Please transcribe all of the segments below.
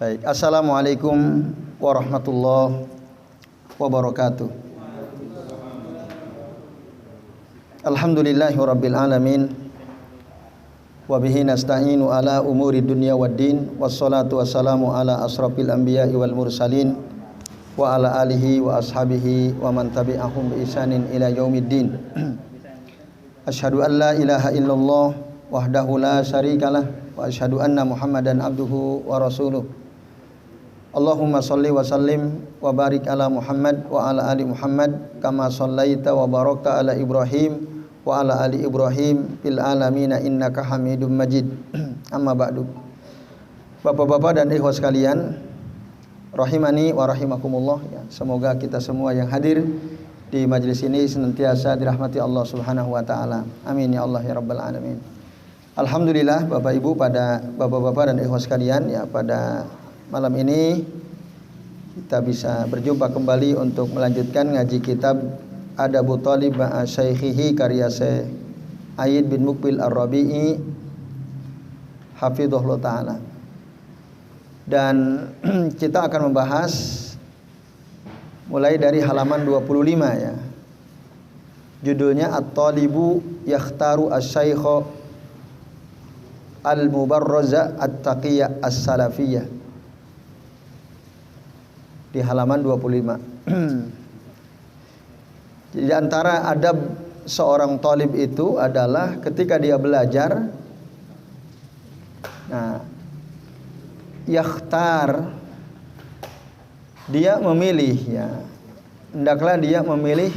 Baik, assalamualaikum warahmatullahi wabarakatuh. Alhamdulillahi rabbil alamin. Wa bihi nasta'inu ala umuri dunya waddin. Wassalatu wassalamu ala asrafil anbiya'i wal mursalin wa ala alihi wa ashabihi wa man tabi'ahum bi ihsanin ila yaumiddin. Asyhadu an la ilaha illallah wahdahu la syarikalah wa asyhadu anna Muhammadan abduhu wa rasuluh. Allahumma salli wa sallim wa barik ala Muhammad wa ala ali Muhammad kama sallaita wa barakta ala Ibrahim wa ala ali Ibrahim fil alamin innaka Hamidum Majid. Amma ba'du. Bapak-bapak dan ikhwas sekalian, rahimani wa rahimakumullah ya. Semoga kita semua yang hadir di majelis ini senantiasa dirahmati Allah Subhanahu wa taala. Amin ya Allah ya rabbal alamin. Alhamdulillah Bapak Ibu, pada bapak-bapak dan ikhwas sekalian ya, pada malam ini kita bisa berjumpa kembali untuk melanjutkan ngaji kitab Adabut Thalib ma'a Syaikhihi karya Syekh Ayyid bin Muqbil Ar-Rabi'i hafizahullah ta'ala. Dan kita akan membahas mulai dari halaman 25 ya. Judulnya At-Thalibu Yakhtaru Asy-Syaikha Al-Mubarraza At-Taqiyya As-Salafiyah, di halaman 25. Jadi antara adab seorang thalib itu adalah ketika dia belajar, nah, yakhtar, dia memilih ya. Hendaklah dia memilih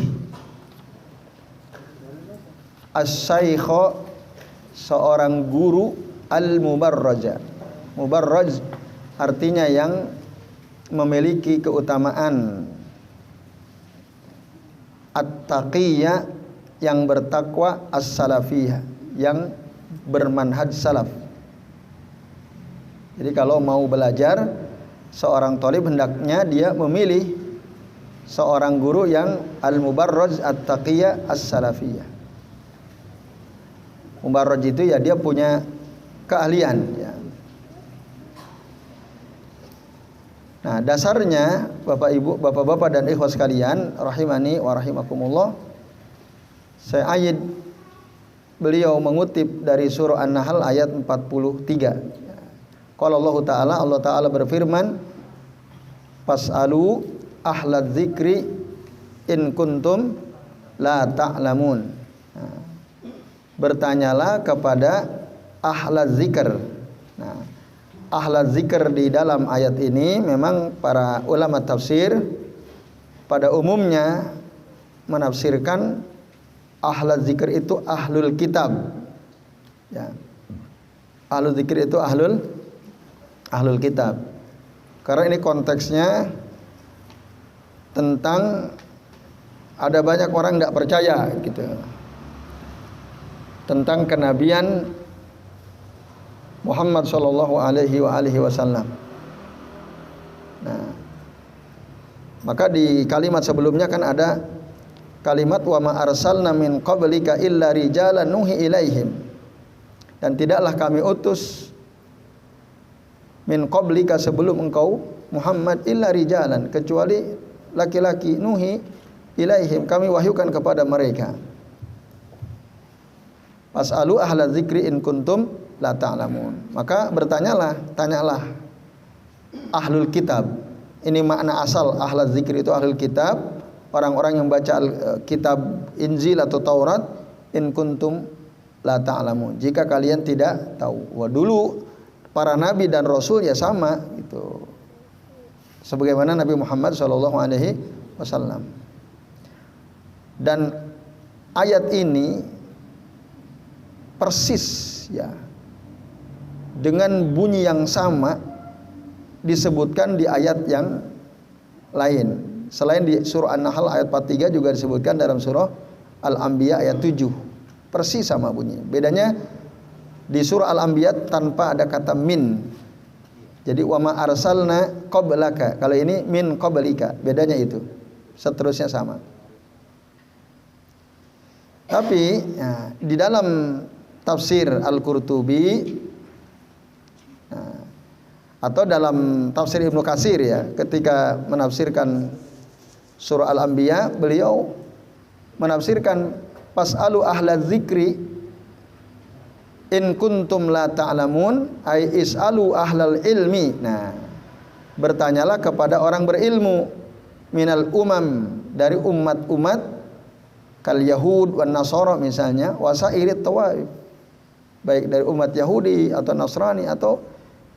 as-syaikha, seorang guru al-mubarraja. Mubarraj artinya yang memiliki keutamaan, at-taqiyya yang bertakwa, as-salafiyah yang bermanhaj salaf. Jadi kalau mau belajar seorang thalib hendaknya dia memilih seorang guru yang al-mubarraj, at-taqiyya, as-salafiyah. Mubarraj itu ya dia punya keahlian ya. Nah, dasarnya Bapak Ibu, Bapak-bapak dan ikhwas sekalian, rahimani wa rahimakumullah, Syekh Ayyid beliau mengutip dari surah An-Nahl ayat 43. Qala Allah Ta'ala berfirman, "Fas'alu ahlaz zikri in kuntum la ta'lamun." Nah, bertanyalah kepada ahlaz zikr. Nah, ahlaz zikr di dalam ayat ini memang para ulama tafsir pada umumnya menafsirkan ahlaz zikr itu ahlul kitab ya. Ahlul zikr itu ahlul kitab, karena ini konteksnya tentang ada banyak orang tidak percaya gitu tentang kenabian Muhammad sallallahu alaihi wasallam. Nah, maka di kalimat sebelumnya kan ada kalimat wa ma arsalna min qablika illa rijalan nuhi ilaihim, dan tidaklah kami utus min qablika sebelum engkau Muhammad illa rijalan, kecuali laki-laki, nuhi ilaihim, kami wahyukan kepada mereka. Fas'alu ahla dzikri in kuntum la ta'lamun. Maka tanyalah ahlul kitab. Ini makna asal ahlul zikri itu ahlul kitab, orang-orang yang baca kitab Injil atau Taurat, in kuntum la ta'lamun, jika kalian tidak tahu. Wah, dulu para nabi dan rasul ya sama gitu. Sebagaimana Nabi Muhammad sallallahu alaihi wasallam. Dan ayat ini persis ya, dengan bunyi yang sama disebutkan di ayat yang lain. Selain di surah An-Nahl ayat 43 juga disebutkan dalam surah Al-Anbiya ayat 7. Persis sama bunyi. Bedanya di surah Al-Anbiya tanpa ada kata min. Jadi wa ma arsalna qablaka. Kalau ini min qablika. Bedanya itu. Seterusnya sama. Tapi ya, di dalam tafsir Al-Qurtubi Atau dalam tafsir Ibnu Katsir ya, ketika menafsirkan surah Al-Anbiya, beliau menafsirkan fas'alu ahla dzikri in kuntum la ta'lamun ay is'alu ahlal ilmi. Nah, bertanyalah kepada orang berilmu minal umam, dari umat-umat kal yahud wan nasara misalnya, wasairit tawaif, baik dari umat Yahudi atau Nasrani atau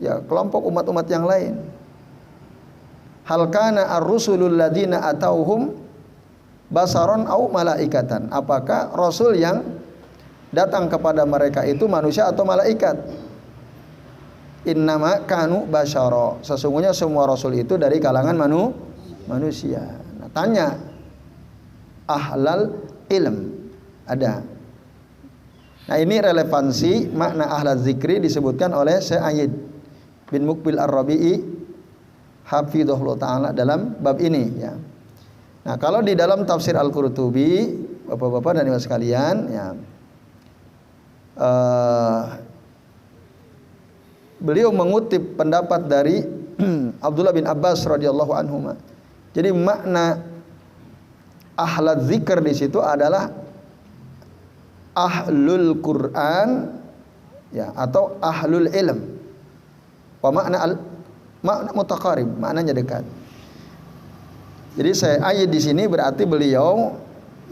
ya kelompok umat-umat yang lain. Hal kana ar-rusulul ladzina atauhum basaron au malaikatan, apakah rasul yang datang kepada mereka itu manusia atau malaikat? Innama kanu basyara, sesungguhnya semua rasul itu dari kalangan manusia. Nah, tanya ahlal ilm, ada. Nah, ini relevansi makna ahlal zikri disebutkan oleh Syekh bin Muqbil Ar-Rabi'i hafizahullah ta'ala dalam bab ini ya. Nah, kalau di dalam tafsir Al-Qurtubi, Bapak-bapak dan Ibu sekalian ya, beliau mengutip pendapat dari Abdullah bin Abbas radhiyallahu anhuma. Jadi makna ahlal zikr di situ adalah ahlul Quran ya, atau ahlul ilm. Wa makna mutaqarib, maknanya dekat. Jadi saya ayat di sini berarti beliau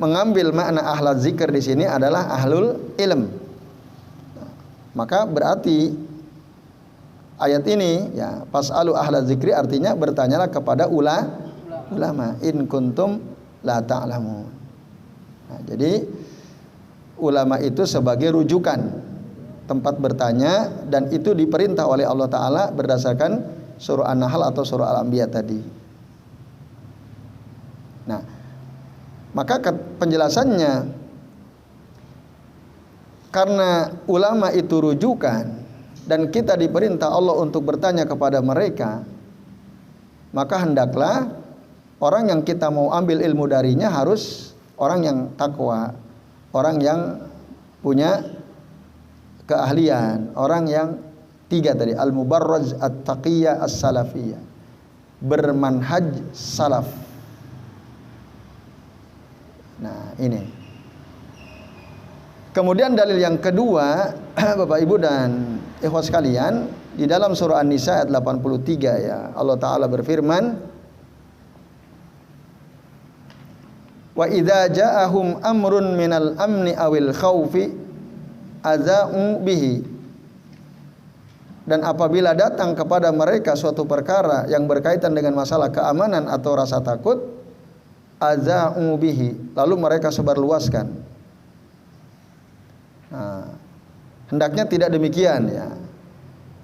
mengambil makna ahlul zikr di sini adalah ahlul ilm. Maka berarti ayat ini ya, fas'alu ahlul zikri artinya bertanyalah kepada ulama in kuntum la ta'lamun. Nah, jadi ulama itu sebagai rujukan tempat bertanya, dan itu diperintah oleh Allah Ta'ala berdasarkan surah An-Nahl atau surah Al-Anbiya tadi. Nah, maka penjelasannya, karena ulama itu rujukan dan kita diperintah Allah untuk bertanya kepada mereka, maka hendaklah orang yang kita mau ambil ilmu darinya harus orang yang takwa, orang yang punya keahlian, orang yang tiga tadi, al-mubarraz, at-taqiyah, as-salafiyah, bermanhaj salaf. Nah, ini. Kemudian dalil yang kedua, Bapak Ibu dan ikhwas sekalian, di dalam surah An-Nisa ayat 83 ya, Allah Ta'ala berfirman, wa idza ja'ahum amrun minal amni awil khaufi adza'u bihi, dan apabila datang kepada mereka suatu perkara yang berkaitan dengan masalah keamanan atau rasa takut, adza'u bihi, lalu mereka sebarluaskan. Nah, hendaknya tidak demikian ya,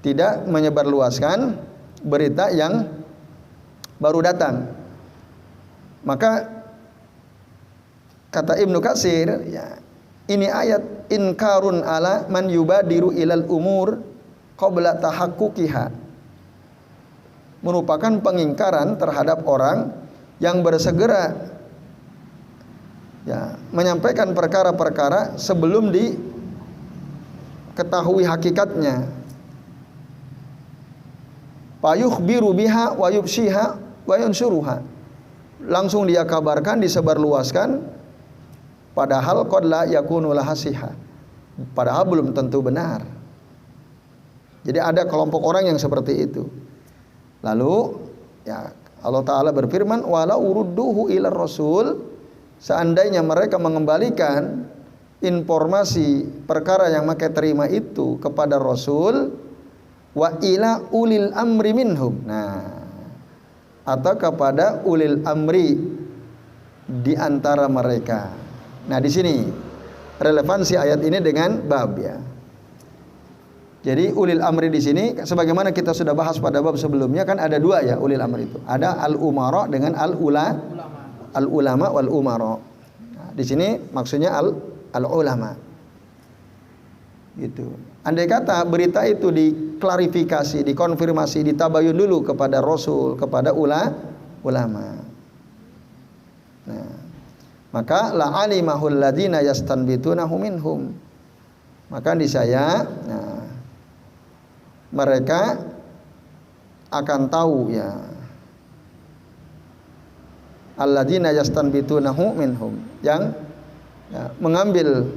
tidak menyebarluaskan berita yang baru datang. Maka kata Ibnu Katsir ya, ini ayat inkarun ala man yubadiru ilal umur qabla tahaqquqiha, merupakan pengingkaran terhadap orang yang bersegera ya, menyampaikan perkara-perkara sebelum diketahui hakikatnya. Fayukhbiru biha wa yubshiha wa yunsuruha, langsung dia kabarkan, disebarluaskan, padahal qad la yakunu lahasiha, padahal belum tentu benar. Jadi ada kelompok orang yang seperti itu. Lalu ya, Allah Ta'ala berfirman, walau rudduhu ila rasul, seandainya mereka mengembalikan informasi perkara yang mereka terima itu kepada Rasul, wa ila ulil amri minhum, nah, atau kepada ulil amri di antara mereka. Nah, di sini relevansi ayat ini dengan bab ya. Jadi ulil amri di sini, sebagaimana kita sudah bahas pada bab sebelumnya, kan ada dua ya ulil amri itu. Ada al umara dengan al ulama wal umara. Nah, di sini maksudnya al ulama. Gitu. Andai kata berita itu diklarifikasi, dikonfirmasi, ditabayun dulu kepada Rasul, kepada ulama. Nah, maka la alimahul ladzina yastanbitunahu minhum. Maka di saya, nah, mereka akan tahu ya. Alladzina yastanbitunahu minhum, yang ya, mengambil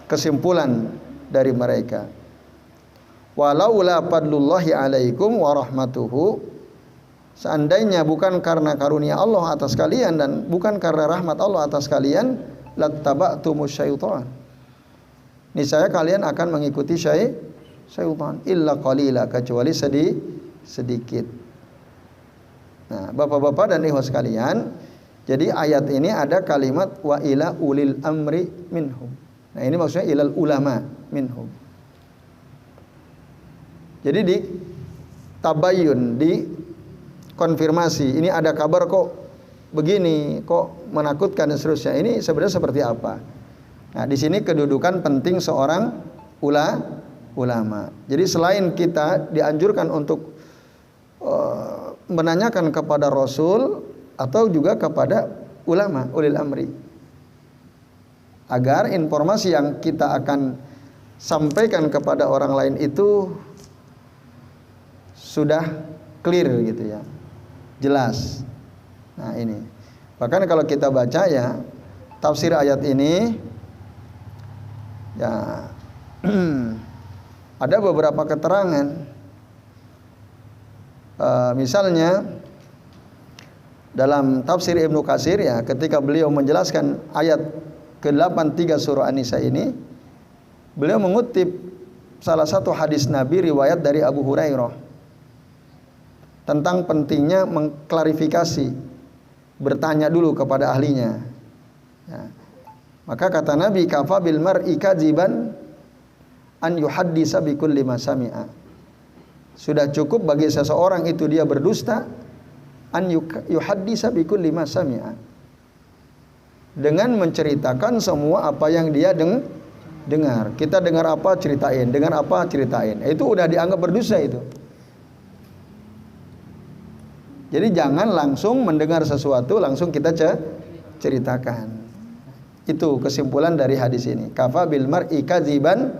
kesimpulan dari mereka. Walaula fadlullahi alaikum wa rahmatuhu, seandainya bukan karena karunia Allah atas kalian dan bukan karena rahmat Allah atas kalian, lattaba'tumus syaitan, niscaya kalian akan mengikuti syaitan, illa qalila, kecuali sedikit. Nah, bapak-bapak dan ikhwas sekalian, jadi ayat ini ada kalimat wa ila ulil amri minhum. Nah, ini maksudnya ilal ulama minhum. Jadi di tabayun, di konfirmasi, ini ada kabar kok begini, kok menakutkan dan seterusnya. Ini sebenarnya seperti apa? Nah, di sini kedudukan penting seorang ulama. Jadi selain kita dianjurkan untuk menanyakan kepada Rasul atau juga kepada ulama, ulil amri, agar informasi yang kita akan sampaikan kepada orang lain itu sudah clear gitu ya, jelas. Nah ini, bahkan kalau kita baca ya tafsir ayat ini ya ada beberapa keterangan. Misalnya dalam tafsir Ibnu Katsir ya, ketika beliau menjelaskan ayat ke-83 surah An-Nisa ini, beliau mengutip salah satu hadis Nabi riwayat dari Abu Hurairah tentang pentingnya mengklarifikasi, bertanya dulu kepada ahlinya ya. Maka kata Nabi, kafa bil mar'i kadziban an yuhaddisa bi kulli ma sami'a, sudah cukup bagi seseorang itu dia berdusta, an yuhaddisa bi kulli ma sami'a, dengan menceritakan semua apa yang dia dengar. Kita dengar apa ceritain, dengar apa ceritain, itu udah dianggap berdusta itu. Jadi jangan langsung mendengar sesuatu langsung kita ceritakan. Itu kesimpulan dari hadis ini. Kafa bil mar'i kadziban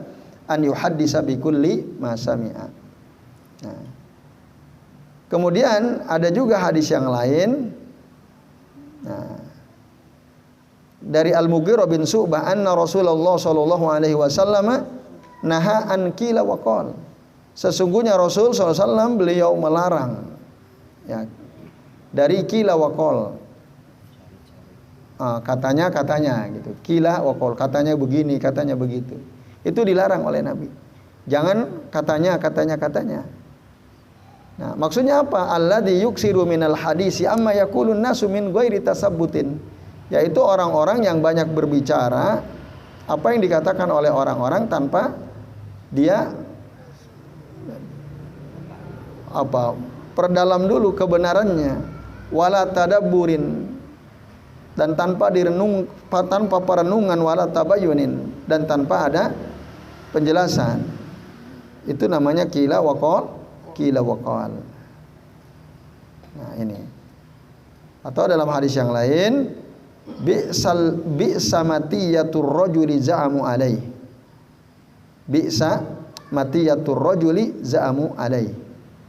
an yuhaddisa bi kulli ma sami'a. Nah, kemudian ada juga hadis yang lain. Nah, dari Al-Mughirah bin Syu'bah anna Rasulullah sallallahu alaihi wasallam naha an qila wa qal. Sesungguhnya Rasul sallallahu alaihi wasallam beliau melarang ya dari qila wa qal. Katanya gitu. Qila wa qal, katanya begini, katanya begitu. Itu dilarang oleh Nabi. Jangan katanya. Nah, maksudnya apa? Alladzi yuksiru minal hadisi amma yaqulun nasu min ghairi tasabbutin. Yaitu orang-orang yang banyak berbicara apa yang dikatakan oleh orang-orang tanpa dia perdalam dulu kebenarannya, wala tadabburin, dan tanpa perenungan, wala tabayunin, dan tanpa ada penjelasan. Itu namanya qila wa qal. Nah, ini. Atau dalam hadis yang lain, bi'sa matiyatur rajuli za'amu alaih. Bi'sa matiyatur rajuli za'amu alaih.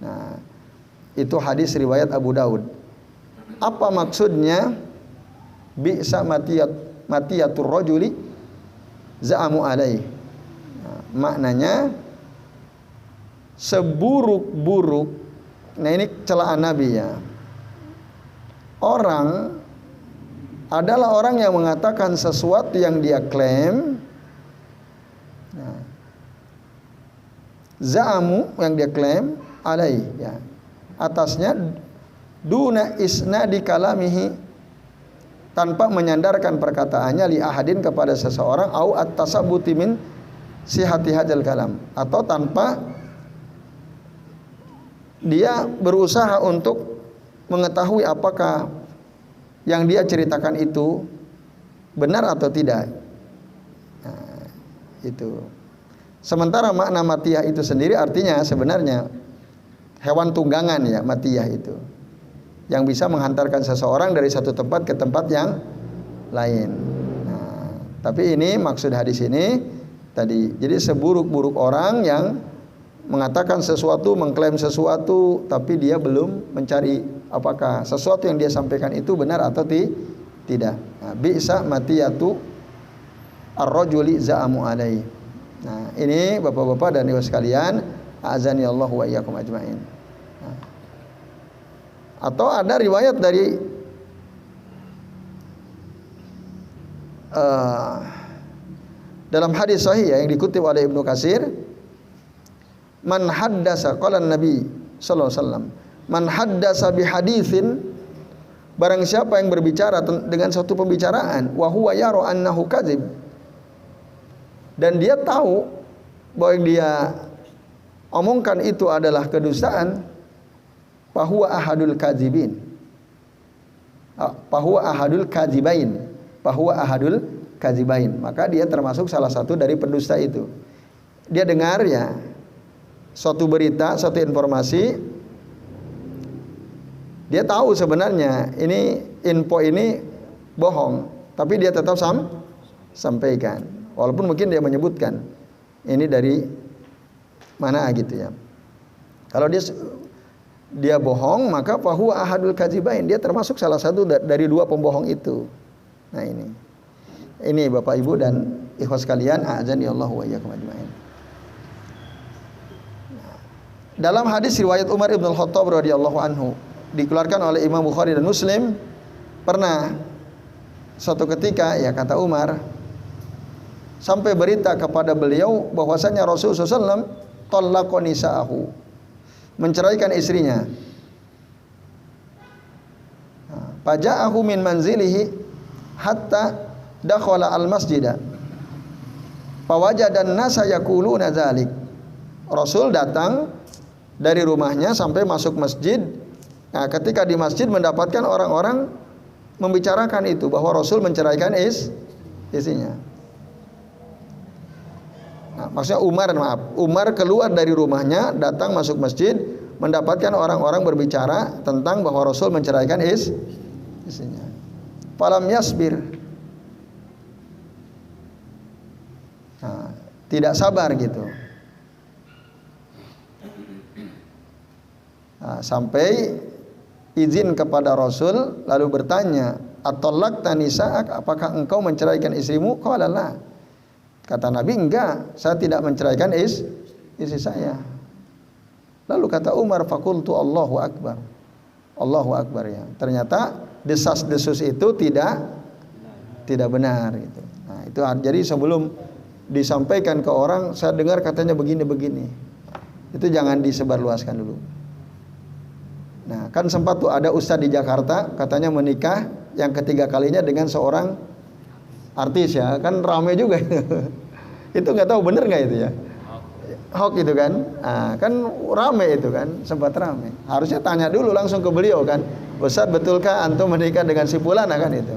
Nah, itu hadis riwayat Abu Daud. Apa maksudnya bi'sa matiyatur rajuli za'amu alaih? Nah, maknanya seburuk-buruk. Nah, ini celaan Nabi ya. Orang adalah orang yang mengatakan sesuatu yang dia klaim. Nah, za'amu yang dia klaim alai ya, atasnya, duna isnadi kalamihi, tanpa menyandarkan perkataannya li ahadin kepada seseorang, au at-tasabbuti min sihhati hadzal kalam, atau tanpa dia berusaha untuk mengetahui apakah yang dia ceritakan itu benar atau tidak. Nah, itu. Sementara makna matiyah itu sendiri artinya sebenarnya hewan tunggangan ya, matiyah itu, yang bisa menghantarkan seseorang dari satu tempat ke tempat yang lain. Nah, tapi ini maksud hadis ini tadi. Jadi seburuk-buruk orang yang mengatakan sesuatu, mengklaim sesuatu, tapi dia belum mencari apakah sesuatu yang dia sampaikan itu benar atau tidak. Nah, bi'sa matiyatu ar-rajuli za'amu alaihi. Nah, ini Bapak-bapak dan Ibu sekalian, azani Allah wa iyyakum ajmain. Nah, atau ada riwayat dari dalam hadis sahih yang dikutip oleh Ibnu Katsir, man haddasa, qala Nabi sallallahu alaihi wasallam, man haddasa bi haditsin, barang siapa yang berbicara dengan suatu pembicaraan, wa huwa yara annahu kadzib, dan dia tahu bahwa yang dia omongkan itu adalah kedustaan, fa huwa ahadul kadzibin, fa huwa ahadul kadzibain, fa huwa ahadul kadzibain, maka dia termasuk salah satu dari pendusta itu. Dia dengar ya suatu berita, suatu informasi, dia tahu sebenarnya ini info ini bohong, tapi dia tetap sampaikan, walaupun mungkin dia menyebutkan ini dari mana gitu ya. Kalau dia bohong, maka fahuwa ahadul kadzibain, dia termasuk salah satu dari dua pembohong itu. Nah, ini Bapak Ibu dan ikhwas sekalian, a'azani Allah wa iyyakum ajmain. Dalam hadis riwayat Umar ibn al-Khattab radhiyallahu anhu, dikeluarkan oleh Imam Bukhari dan Muslim, pernah suatu ketika, ya kata Umar, sampai berita kepada beliau bahwasanya Rasulullah SAW talaqa nisa'ahu, menceraikan istrinya. Faja'ahu min manzilihi hatta dakhala al-masjida fawajada an-nasa yaquluna dzalik. Rasul datang dari rumahnya sampai masuk masjid. Nah, ketika di masjid mendapatkan orang-orang membicarakan itu, bahwa Rasul menceraikan istrinya. Nah, maksudnya Umar keluar dari rumahnya, datang masuk masjid, mendapatkan orang-orang berbicara tentang bahwa Rasul menceraikan istrinya. Falam yasbir, nah, tidak sabar gitu. Nah, sampai izin kepada Rasul, lalu bertanya, atallaqta nisa'ak, apakah engkau menceraikan istrimu? Qala la. Kata Nabi, enggak, saya tidak menceraikan istri saya. Lalu kata Umar, faqultu Allahu akbar. Allahu akbar, ya. Ternyata desas-desus itu tidak benar gitu. Nah, itu jadi sebelum disampaikan ke orang, saya dengar katanya begini-begini, itu jangan disebarluaskan dulu. Nah, kan sempat tuh ada ustadz di Jakarta katanya menikah yang ketiga kalinya dengan seorang artis, ya kan rame juga. Itu nggak tahu bener nggak itu ya, hoax itu kan. Nah, kan rame itu kan, sempat rame. Harusnya tanya dulu langsung ke beliau kan, Ustadz betulkah antum menikah dengan si fulana kan itu.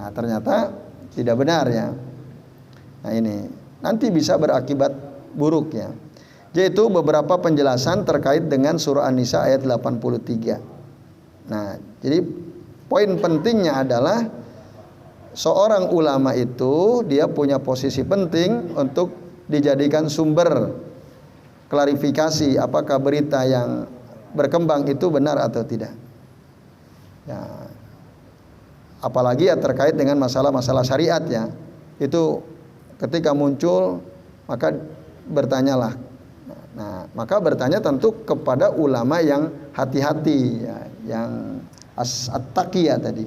Nah, ternyata tidak benar ya. Nah, ini nanti bisa berakibat buruk ya. Yaitu beberapa penjelasan terkait dengan surah An-Nisa ayat 83. Nah, jadi poin pentingnya adalah seorang ulama itu dia punya posisi penting untuk dijadikan sumber klarifikasi apakah berita yang berkembang itu benar atau tidak. Ya, apalagi ya terkait dengan masalah-masalah syariat ya. Itu ketika muncul maka bertanyalah. Nah, maka bertanya tentu kepada ulama yang hati-hati ya, yang at-taqiyah tadi.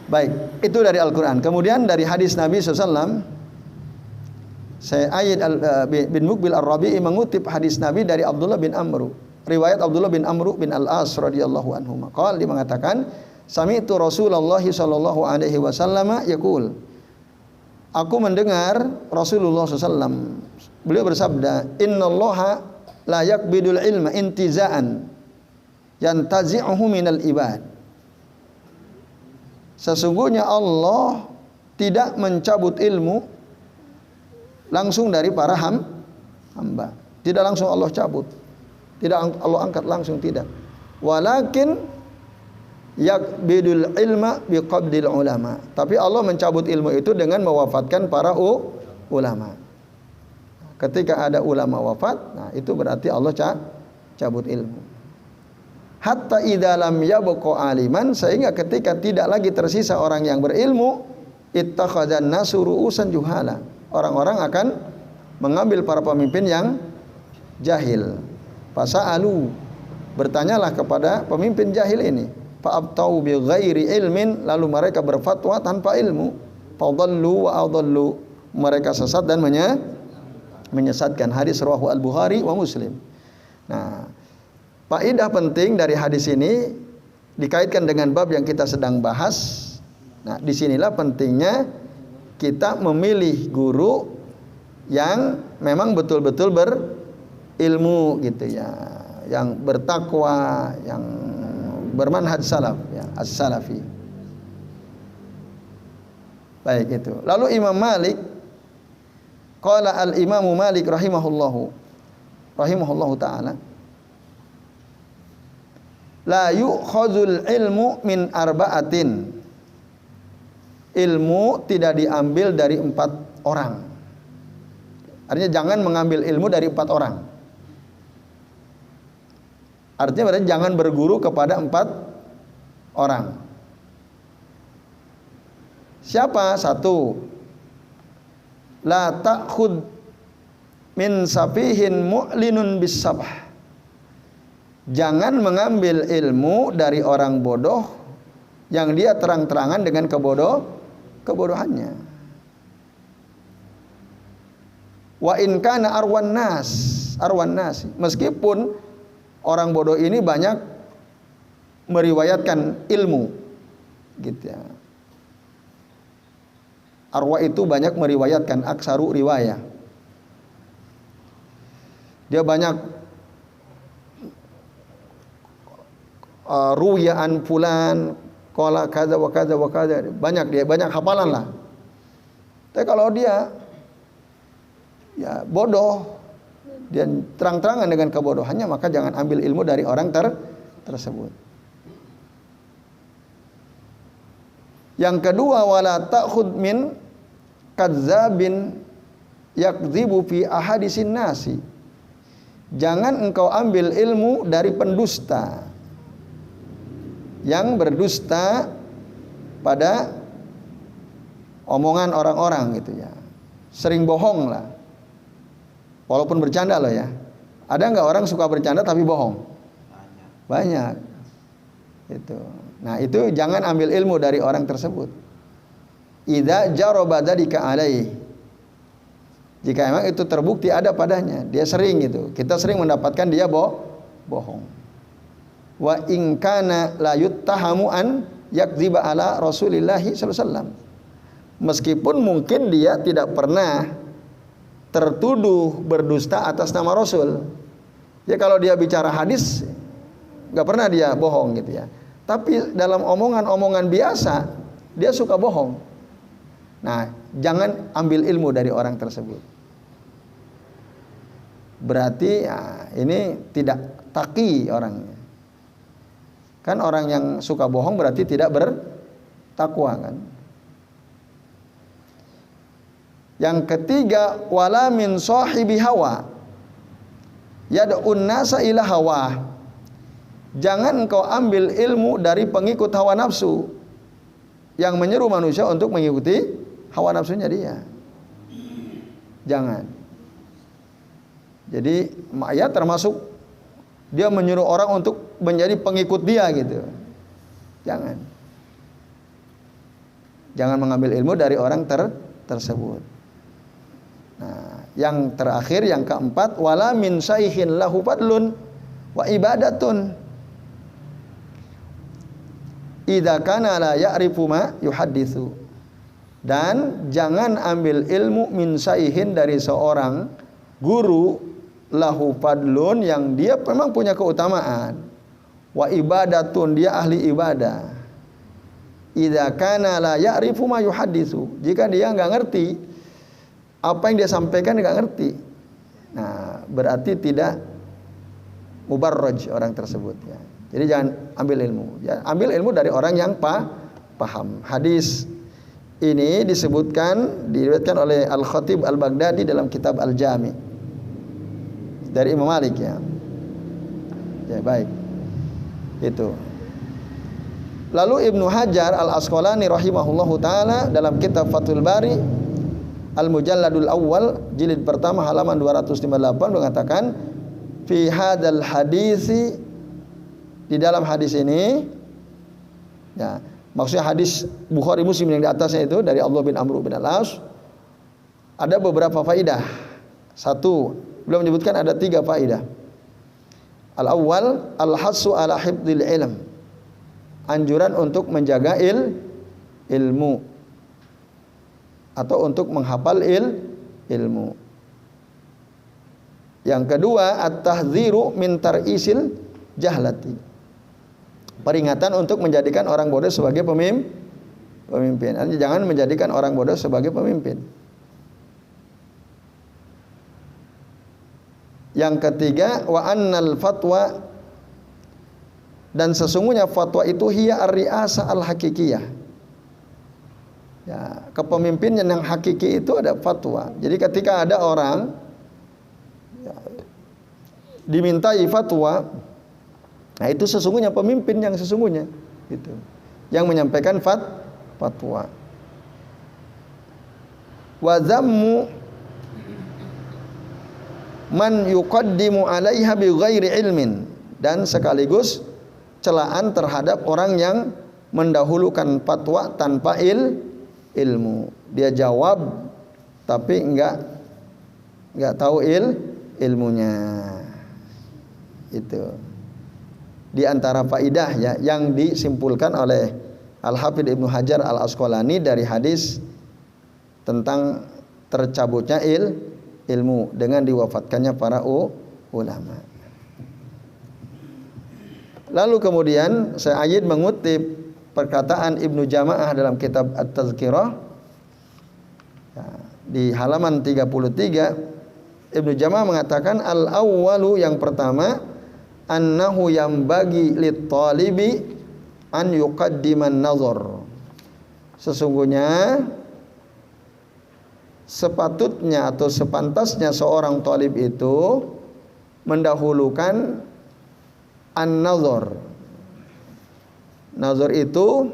Baik, itu dari Al-Quran. Kemudian dari hadis Nabi SAW, Sayyid bin Muqbil Ar-Rabi'i mengutip hadis Nabi dari Abdullah bin Amr. Riwayat Abdullah bin Amr bin Al-As radhiyallahu anhu. Qala, dia mengatakan, sami'tu Rasulullah sallallahu alaihi wasallam yaqul. Aku mendengar Rasulullah SAW, beliau bersabda, innallaha la yaqbidul ilma intiza'an yantazi'uhu minal ibad. Sesungguhnya Allah tidak mencabut ilmu langsung dari para hamba. Tidak langsung Allah cabut, tidak Allah angkat langsung, tidak. Walakin yaqbidul ilma biqabdil ulama. Tapi Allah mencabut ilmu itu dengan mewafatkan para ulama. Ketika ada ulama wafat, nah itu berarti Allah cabut ilmu. Hatta idza lam yabqa aliman, sehingga ketika tidak lagi tersisa orang yang berilmu, ittakhadzan nasu ru'usan juhala. Orang-orang akan mengambil para pemimpin yang jahil. Fasa'alu, bertanyalah kepada pemimpin jahil ini. Fa'abtau bi ghairi ilmin, lalu mereka berfatwa tanpa ilmu. Fadallu wa adallu, mereka sesat dan menyesatkan. Hadis rawahu Al-Bukhari wa Muslim. Nah, faedah penting dari hadis ini dikaitkan dengan bab yang kita sedang bahas. Nah, disinilah pentingnya kita memilih guru yang memang betul-betul berilmu gitu ya, yang bertakwa, yang bermanhaj salaf ya, as-salafi. Baik itu. Lalu Imam Malik, qala al-Imam Malik rahimahullahu taala, la yu'khadzul ilmu min arba'atin. Ilmu tidak diambil dari 4 orang. Artinya jangan mengambil ilmu dari 4 orang. Artinya berarti jangan berguru kepada 4 orang. Siapa? 1. La ta'khud min safihin mu'linun bis-sabh. Jangan mengambil ilmu dari orang bodoh yang dia terang-terangan dengan kebodohannya. Wa in kana arwan nas, meskipun orang bodoh ini banyak meriwayatkan ilmu, gitu ya. Arwa itu banyak meriwayatkan, aksaru riwayah. Dia banyak ru'yaan fulan qala kaza wa kaza wa kaza, banyak hafalan lah. Tapi kalau dia ya bodoh, dia terang-terangan dengan kebodohannya, maka jangan ambil ilmu dari orang tersebut. Yang kedua, wala ta'khud min kadzabin yakdzibu fi ahadisin nasi. Jangan engkau ambil ilmu dari pendusta yang berdusta pada omongan orang-orang gitu ya. Sering bohong lah. Walaupun bercanda loh ya. Ada nggak orang suka bercanda tapi bohong? Banyak. Itu. Nah, itu jangan ambil ilmu dari orang tersebut. Idza jaraba dzalika alaihi. Jika emang itu terbukti ada padanya, dia sering gitu. Kita sering mendapatkan dia bohong. Wa in kana la yuttahamu an yakdziba ala Rasulillah sallallahu alaihi wasallam. Meskipun mungkin dia tidak pernah tertuduh berdusta atas nama Rasul. Ya kalau dia bicara hadis nggak pernah dia bohong gitu ya. Tapi dalam omongan-omongan biasa dia suka bohong. Nah, jangan ambil ilmu dari orang tersebut. Berarti ya, ini tidak taqi orangnya. Kan orang yang suka bohong berarti tidak bertakwa kan. Yang ketiga, wala min sahibi hawa yad'un nasa ila hawa. Jangan engkau ambil ilmu dari pengikut hawa nafsu yang menyeru manusia untuk mengikuti hawa nafsunya dia. Jangan. Jadi ya termasuk dia menyuruh orang untuk menjadi pengikut dia gitu. Jangan. Jangan mengambil ilmu dari orang tersebut. Nah, yang terakhir, yang keempat, wala min syaihin lahu fadlun wa ibadatun idza kana la ya'rifu ma yuhadditsu. Dan jangan ambil ilmu min syaihin dari seorang guru lahu fadlun yang dia memang punya keutamaan, wa ibadatun dia ahli ibadah, idza kana la ya'rifu ma yuhadditsu, jika dia enggak ngerti apa yang dia sampaikan, enggak ngerti, nah berarti tidak mubarraj orang tersebut ya. Jadi jangan ambil ilmu ya, ambil ilmu dari orang yang paham. Hadis ini diriwayatkan oleh Al-Khatib Al-Baghdadi dalam kitab Al-Jami'. Dari Imam Malik ya. Ya baik. Itu. Lalu Ibnu Hajar Al-Asqalani rahimahullahu taala dalam kitab Fathul Bari Al-Mujalladul Awwal jilid pertama halaman 258 mengatakan fi hadzal hadisi, di dalam hadis ini ya, maksudnya hadis Bukhari Muslim yang di atasnya itu dari Abdullah bin Amr bin Al-As, ada beberapa faidah. Satu, beliau menyebutkan ada 3 faidah. Al-awwal al-hassu ala hifdzil ilm, anjuran untuk menjaga ilmu atau untuk menghafal ilmu. Yang kedua, at-tahdziru min tar'isil jahlati, peringatan untuk menjadikan orang bodoh sebagai pemimpin. Artinya jangan menjadikan orang bodoh sebagai pemimpin. Yang ketiga, wa annal fatwa, dan sesungguhnya fatwa itu hiya ar-ri'asa al-hakikiyah. Ya, kepemimpinan yang hakiki itu ada fatwa. Jadi ketika ada orang ya, dimintai fatwa, nah itu sesungguhnya pemimpin yang sesungguhnya gitu, yang menyampaikan fatwa. Wa zammu man yuqaddimu 'alaiha bi ghairi ilmin, dan sekaligus celaan terhadap orang yang mendahulukan fatwa tanpa ilmu. Dia jawab tapi enggak tahu ilmunya. Itu di antara faidah ya yang disimpulkan oleh Al-Hafidz Ibnu Hajar Al-Asqalani dari hadis tentang tercabutnya ilmu dengan diwafatkannya para ulama. Lalu kemudian Sa'id mengutip perkataan Ibnu Jamaah dalam kitab At-Tazkirah ya, di halaman 33. Ibnu Jamaah mengatakan al-awwalu, yang pertama, annahu yambagi lit-talibi an yuqaddiman nazar. Sesungguhnya sepatutnya atau sepantasnya seorang talib itu mendahulukan an-nazar. Nazar itu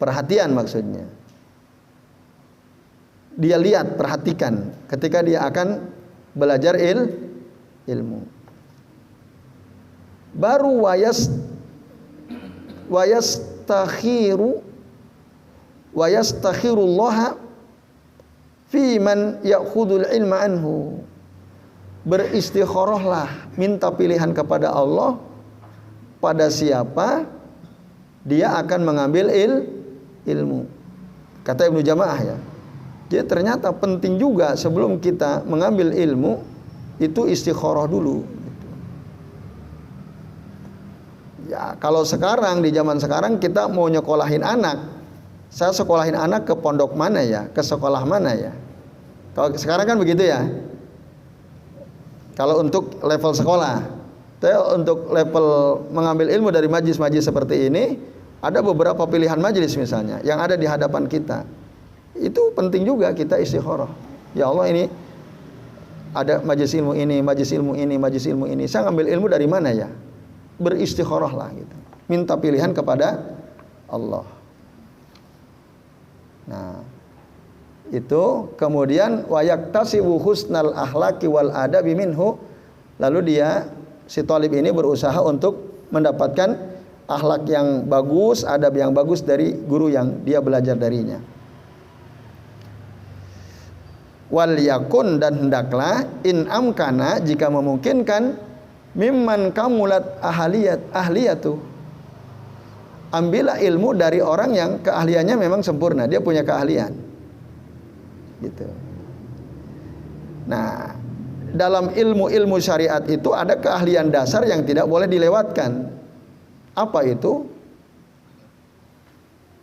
perhatian maksudnya. Dia lihat, perhatikan ketika dia akan belajar ilmu. Baru wayastakhirullaha fi man ya'khudul ilma anhu. Beristikharahlah, minta pilihan kepada Allah pada siapa dia akan mengambil ilmu. Kata Ibnu Jamaah ya. Jadi ternyata penting juga sebelum kita mengambil ilmu itu istikharah dulu. Ya, kalau sekarang di zaman sekarang kita mau nyekolahin anak, saya sekolahin anak ke pondok mana ya, ke sekolah mana ya? Kalau sekarang kan begitu ya. Kalau untuk level sekolah, untuk level mengambil ilmu dari majlis-majlis seperti ini, ada beberapa pilihan majlis misalnya yang ada di hadapan kita. Itu penting juga kita istikharah. Ya Allah, ini ada majlis ilmu ini, majlis ilmu ini, majlis ilmu ini. Saya ngambil ilmu dari mana ya? Beristikharahlah gitu. Minta pilihan kepada Allah. Nah, itu kemudian wayaktasibu husnal akhlaqi wal adabi minhu. Lalu dia si talib ini berusaha untuk mendapatkan akhlak yang bagus, adab yang bagus dari guru yang dia belajar darinya. Wal yakun, dan hendaklah in amkana, jika memungkinkan, mimman kamulat ahliyatu, ambillah ilmu dari orang yang keahliannya memang sempurna, dia punya keahlian gitu. Nah, dalam ilmu-ilmu syariat itu ada keahlian dasar yang tidak boleh dilewatkan. Apa itu?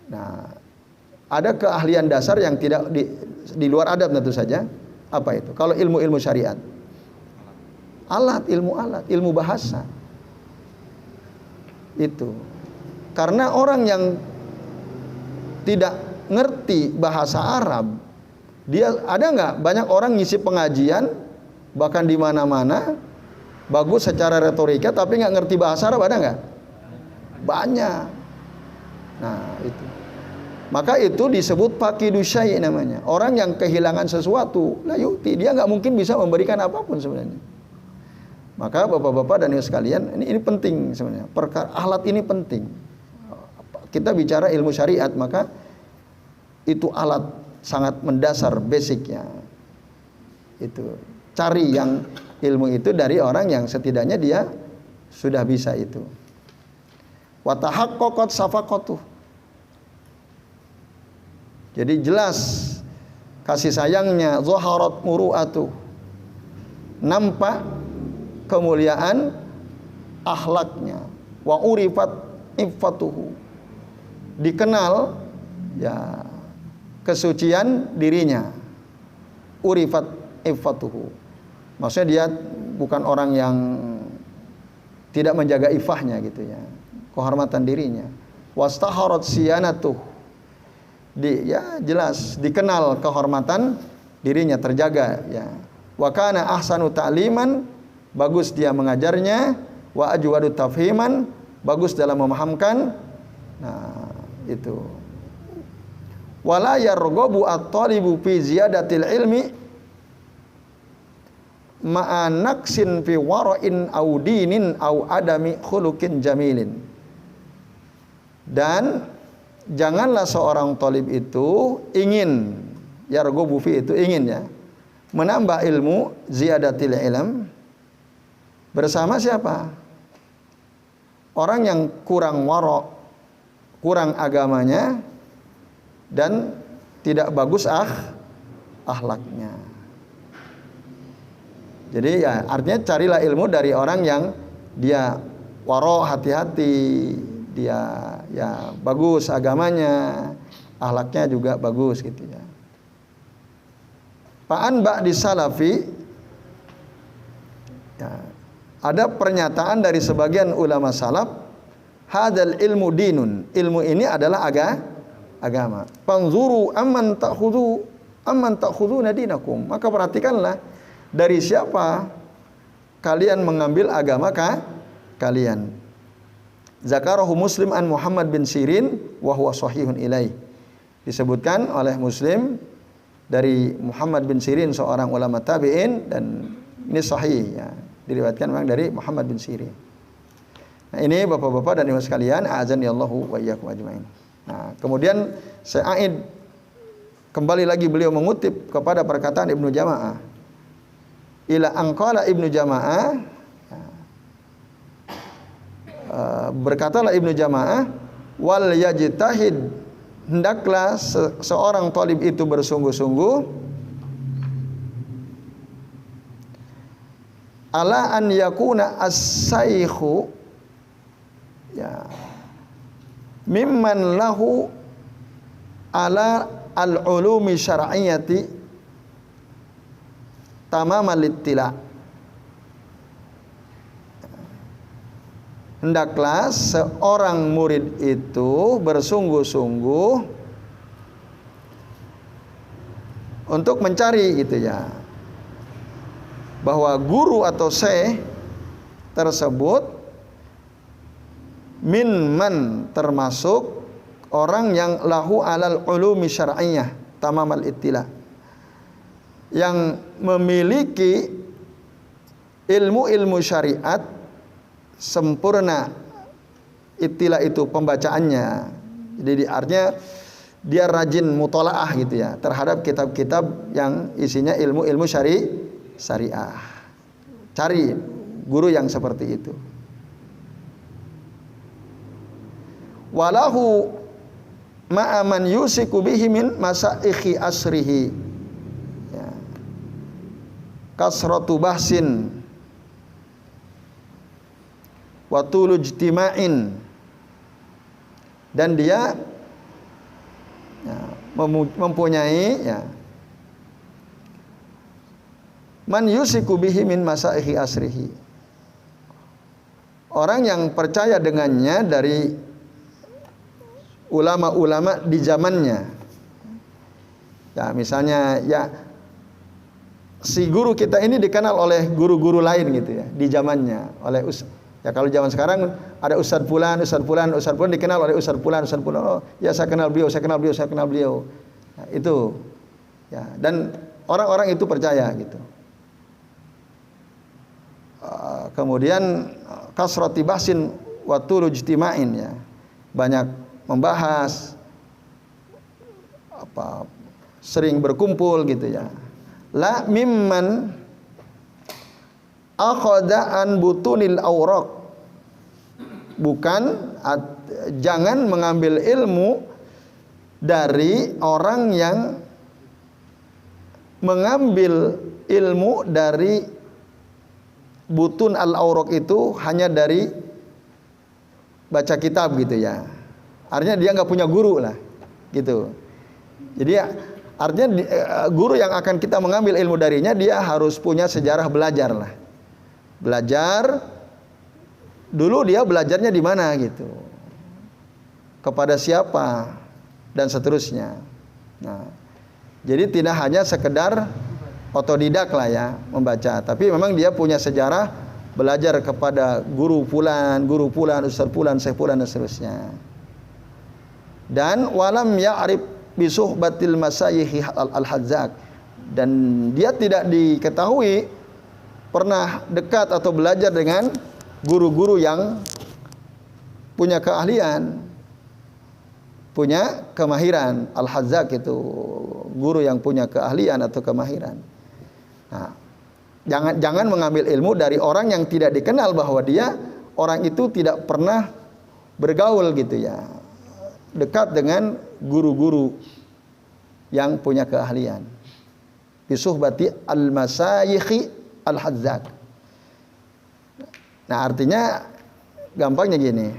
Nah, ada keahlian dasar yang tidak di luar adab tentu saja. Apa itu? Kalau ilmu-ilmu syariat, ilmu bahasa. Itu. Karena orang yang tidak ngerti bahasa Arab, dia ada nggak banyak orang ngisi pengajian bahkan di mana-mana, bagus secara retorika tapi nggak ngerti bahasa Arab, ada nggak? Banyak. Nah itu, maka itu disebut faqidu syai' namanya. Orang yang kehilangan sesuatu, la yu'ti, dia nggak mungkin bisa memberikan apapun sebenarnya. Maka bapak-bapak dan ibu sekalian, ini penting sebenarnya. Alat ini penting. Kita bicara ilmu syariat, maka itu alat sangat mendasar, basicnya. Itu cari yang ilmu itu dari orang yang setidaknya dia sudah bisa itu. Wa tahaqqaqat safaqatuh. Jadi jelas kasih sayangnya, zaharat muru'atuh, nampak kemuliaan akhlaknya, wa urifat iffatuhu, dikenal ya kesucian dirinya, urifat iffatuhu, maksudnya dia bukan orang yang tidak menjaga ifahnya gitu ya, kehormatan dirinya. Wastaharat siyanatuh, ya jelas dikenal kehormatan dirinya, terjaga ya. Wa kana ahsanu ta'liman, bagus dia mengajarnya. Wa ajwadu tafhiman, bagus dalam memahamkan. Nah itu. Wala yarghabu at-talibu fi ziyadatil ilmi ma'a naqsin fi wara'in au dinin au adami khuluqin jamilin. Dan janganlah seorang talib itu ingin, yarghabu fi itu ingin ya, menambah ilmu, ziyadatil ilm, bersama siapa? Orang yang kurang wara', kurang agamanya, dan tidak bagus akhlaknya. Jadi ya artinya carilah ilmu dari orang yang dia wara', hati-hati, dia ya bagus agamanya, akhlaknya juga bagus gitu ya. Fa'an ba'di salafi, ya, ada pernyataan dari sebagian ulama salaf, hadzal ilmu dinun, ilmu ini adalah agama. Fanzuru amman ta'khuduna dinakum, maka perhatikanlah dari siapa kalian mengambil agama kalian. Zakarahu Muslim an Muhammad bin Sirin wa huwa sahihun ilaih. Disebutkan oleh Muslim dari Muhammad bin Sirin, seorang ulama tabi'in, dan ini sahih ya, diriwayatkan memang dari Muhammad bin Sirin. Nah, ini bapak-bapak dan ibu sekalian, a'azanillahu wa iyyakum ajmain. Nah, kemudian Sa'id kembali lagi beliau mengutip kepada perkataan Ibnu Jama'ah. Ila anqala Ibnu Jama'ah, berkatalah Ibnu Jama'ah, wal yajtahid, hendaklah seorang talib itu bersungguh-sungguh ala an yakuna as-saykhu ya mimman lahu ala al-ulumi syar'iyyati tamamal ittila. Hendaklah seorang murid itu bersungguh-sungguh untuk mencari gitu ya, bahwa guru atau syekh tersebut man termasuk orang yang lahu alal ulumi syar'iyyah tamamal ittila, yang memiliki ilmu-ilmu syariat sempurna. Ittila itu pembacaannya, jadi artinya dia rajin mutolaah gitu ya terhadap kitab-kitab yang isinya ilmu-ilmu syariah. Cari guru yang seperti itu. Walahu ma'aman yusiku bihi min masaikhi asrihi ya, kasratu bahsin wa tulu ijtima'in, dan dia ya, mempunyai ya, man yusiku bihi min masaikhi asrihi, orang yang percaya dengannya dari ulama-ulama di zamannya. Ya, misalnya ya si guru kita ini dikenal oleh guru-guru lain gitu ya di zamannya, oleh ya kalau zaman sekarang ada Ustadz Fulan dikenal oleh Ustadz Fulan. Oh, ya saya kenal beliau. Nah, itu ya, dan orang-orang itu percaya gitu. Kemudian kasrati bahsin wa tulu ijtima'in ya. Banyak membahas, sering berkumpul gitu ya. La mimman akhadha an butunil awraq. Bukan, jangan mengambil ilmu dari orang yang mengambil ilmu dari butun al-awraq itu hanya dari baca kitab gitu ya. Artinya dia nggak punya guru lah gitu. Jadi artinya guru yang akan kita mengambil ilmu darinya, dia harus punya sejarah belajar lah. Belajar dulu, dia belajarnya di mana gitu, kepada siapa, dan seterusnya. Nah, jadi tidak hanya sekedar otodidak lah ya membaca, tapi memang dia punya sejarah belajar kepada guru fulan, ustaz fulan, syekh fulan, dan seterusnya. Dan walam ya'rif bisuhbatil masayikh al-Hazzaq, dan dia tidak diketahui pernah dekat atau belajar dengan guru-guru yang punya keahlian, punya kemahiran. Al-Hazzaq itu guru yang punya keahlian atau kemahiran. Nah, jangan mengambil ilmu dari orang yang tidak dikenal bahwa dia orang itu tidak pernah bergaul gitu ya, dekat dengan guru-guru yang punya keahlian. Bisuhbati al-masayikh al-Hazzaq. Nah, artinya gampangnya gini.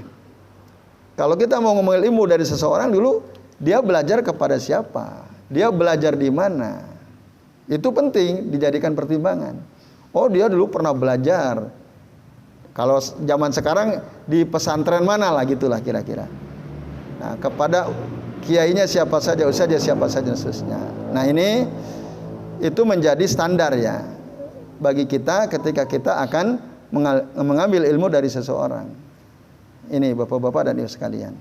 Kalau kita mau ngomongin ilmu dari seseorang dulu, dia belajar kepada siapa? Dia belajar di mana? Itu penting dijadikan pertimbangan. Oh, dia dulu pernah belajar. Kalau zaman sekarang di pesantren mana lah gitulah kira-kira. Nah, kepada kiainya siapa saja, ustaznya siapa saja, dan seterusnya. Nah, ini itu menjadi standar ya bagi kita ketika kita akan mengambil ilmu dari seseorang. Ini bapak-bapak dan ibu sekalian.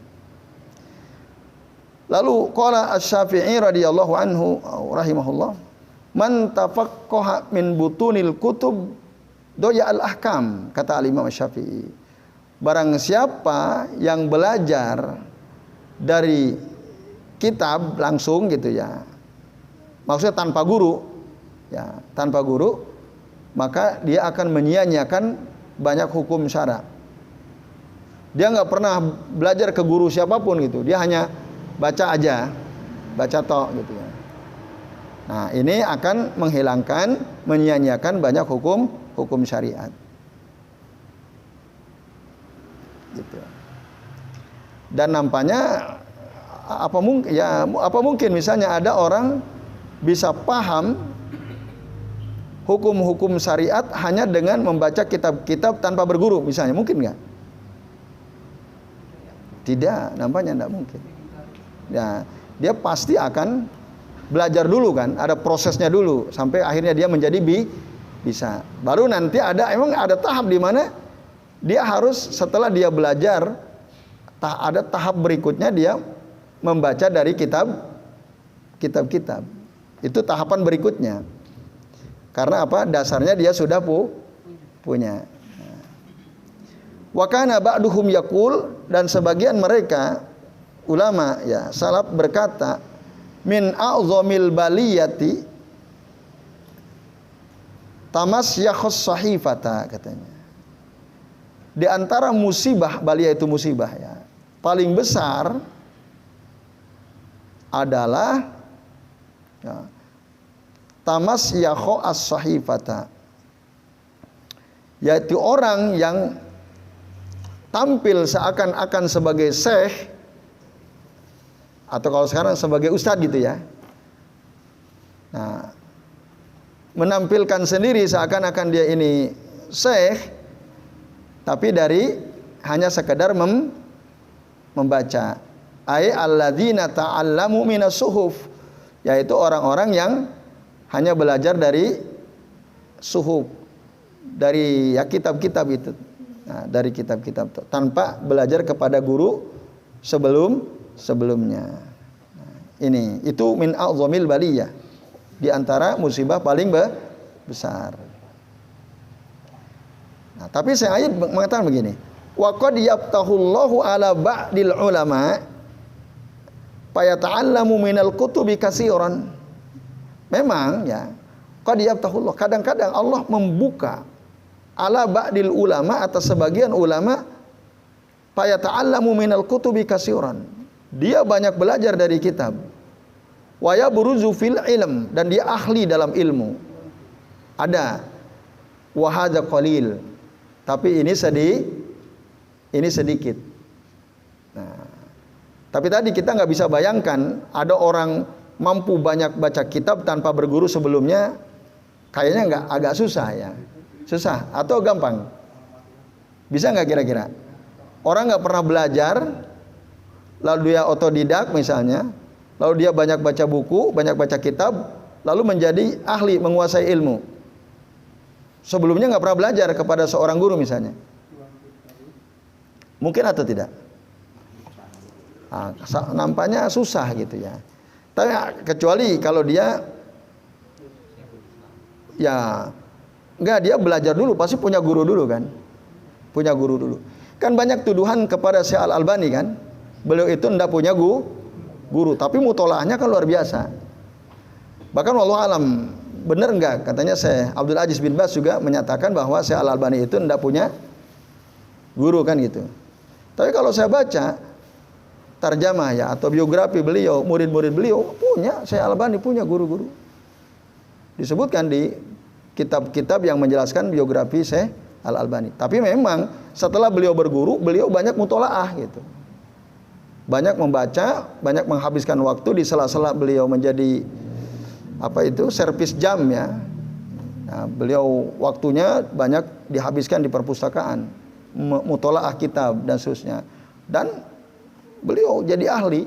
Lalu qala Asy-Syafi'i radhiyallahu anhu rahimahullah, man tafaqqaha min butunil kutub doya al-ahkam, kata al-Imam Asy-Syafi'i. Barang siapa yang belajar dari kitab langsung gitu ya, maksudnya tanpa guru ya, tanpa guru, maka dia akan menyia-nyiakan banyak hukum syara. Dia nggak pernah belajar ke guru siapapun gitu, dia hanya baca aja, baca tok gitu ya. Nah, ini akan menghilangkan, menyia-nyiakan banyak hukum syariat gitu. Dan nampaknya apa mungkin misalnya ada orang bisa paham hukum-hukum syariat hanya dengan membaca kitab-kitab tanpa berguru misalnya, mungkin nggak? Tidak, nampaknya tidak mungkin. Ya, dia pasti akan belajar dulu kan, ada prosesnya dulu sampai akhirnya dia menjadi bisa. Baru nanti emang ada tahap di mana dia harus, setelah dia belajar, ada tahap berikutnya dia membaca dari kitab-kitab. Itu tahapan berikutnya. Karena apa? Dasarnya dia sudah punya. Wa kana ba'duhum yaqul, dan sebagian mereka ulama ya salaf berkata, min a'zamil baliyati tamasyakhus sahifata, katanya. Di antara musibah, baliyah itu musibah ya, paling besar adalah ya, tamasyakhu as-sahifata, yaitu orang yang tampil seakan-akan sebagai syekh, atau kalau sekarang sebagai ustadz gitu ya. Nah, menampilkan sendiri seakan-akan dia ini syekh, tapi dari hanya sekedar membaca. Ai alladzina ta'allamu minas suhuf, yaitu orang-orang yang hanya belajar dari suhuf dari ya kitab-kitab itu. Nah, dari kitab-kitab itu tanpa belajar kepada guru sebelumnya. Nah, ini itu min a'zamil baliyah, di antara musibah paling besar. Nah, tapi saya ayat mengatakan begini, wa qad yaftahullahu ala ba'dil ulama fayata'allamu minal kutubi katsiran. Memang ya, qad yaftahullah, kadang-kadang Allah membuka ala ba'dil ulama, atas sebagian ulama, fayata'allamu minal kutubi katsiran. Dia banyak belajar dari kitab. Wa yabruzu fil ilm, dan dia ahli dalam ilmu. Ada wa hadza qalil. Tapi ini sedikit. Nah, tapi tadi kita nggak bisa bayangkan ada orang mampu banyak baca kitab tanpa berguru sebelumnya, kayaknya agak susah ya. Susah atau gampang? Bisa nggak kira-kira? Orang nggak pernah belajar, lalu dia otodidak misalnya, lalu dia banyak baca buku, banyak baca kitab, lalu menjadi ahli, menguasai ilmu. Sebelumnya nggak pernah belajar kepada seorang guru misalnya. Mungkin atau tidak? Nah, nampaknya susah gitu ya. Tapi kecuali kalau dia ya enggak, dia belajar dulu, pasti punya guru dulu kan. Punya guru dulu. Kan banyak tuduhan kepada Syekh Al-Albani kan. Beliau itu enggak punya guru, tapi mutolaahnya kan luar biasa. Bahkan wallahu alam, benar enggak? Katanya Syekh Abdul Aziz bin Baz juga menyatakan bahwa Syekh Al-Albani itu enggak punya guru kan gitu. Tapi kalau saya baca tarjamah ya atau biografi beliau, murid-murid beliau punya, Syekh Al-Albani punya guru-guru. Disebutkan di kitab-kitab yang menjelaskan biografi Syekh Al-Albani. Tapi memang setelah beliau berguru, beliau banyak mutolaah gitu. Banyak membaca, banyak menghabiskan waktu di sela-sela beliau menjadi servis jam ya. Nah, beliau waktunya banyak dihabiskan di perpustakaan, mutolaah kitab dan seterusnya. Dan beliau jadi ahli,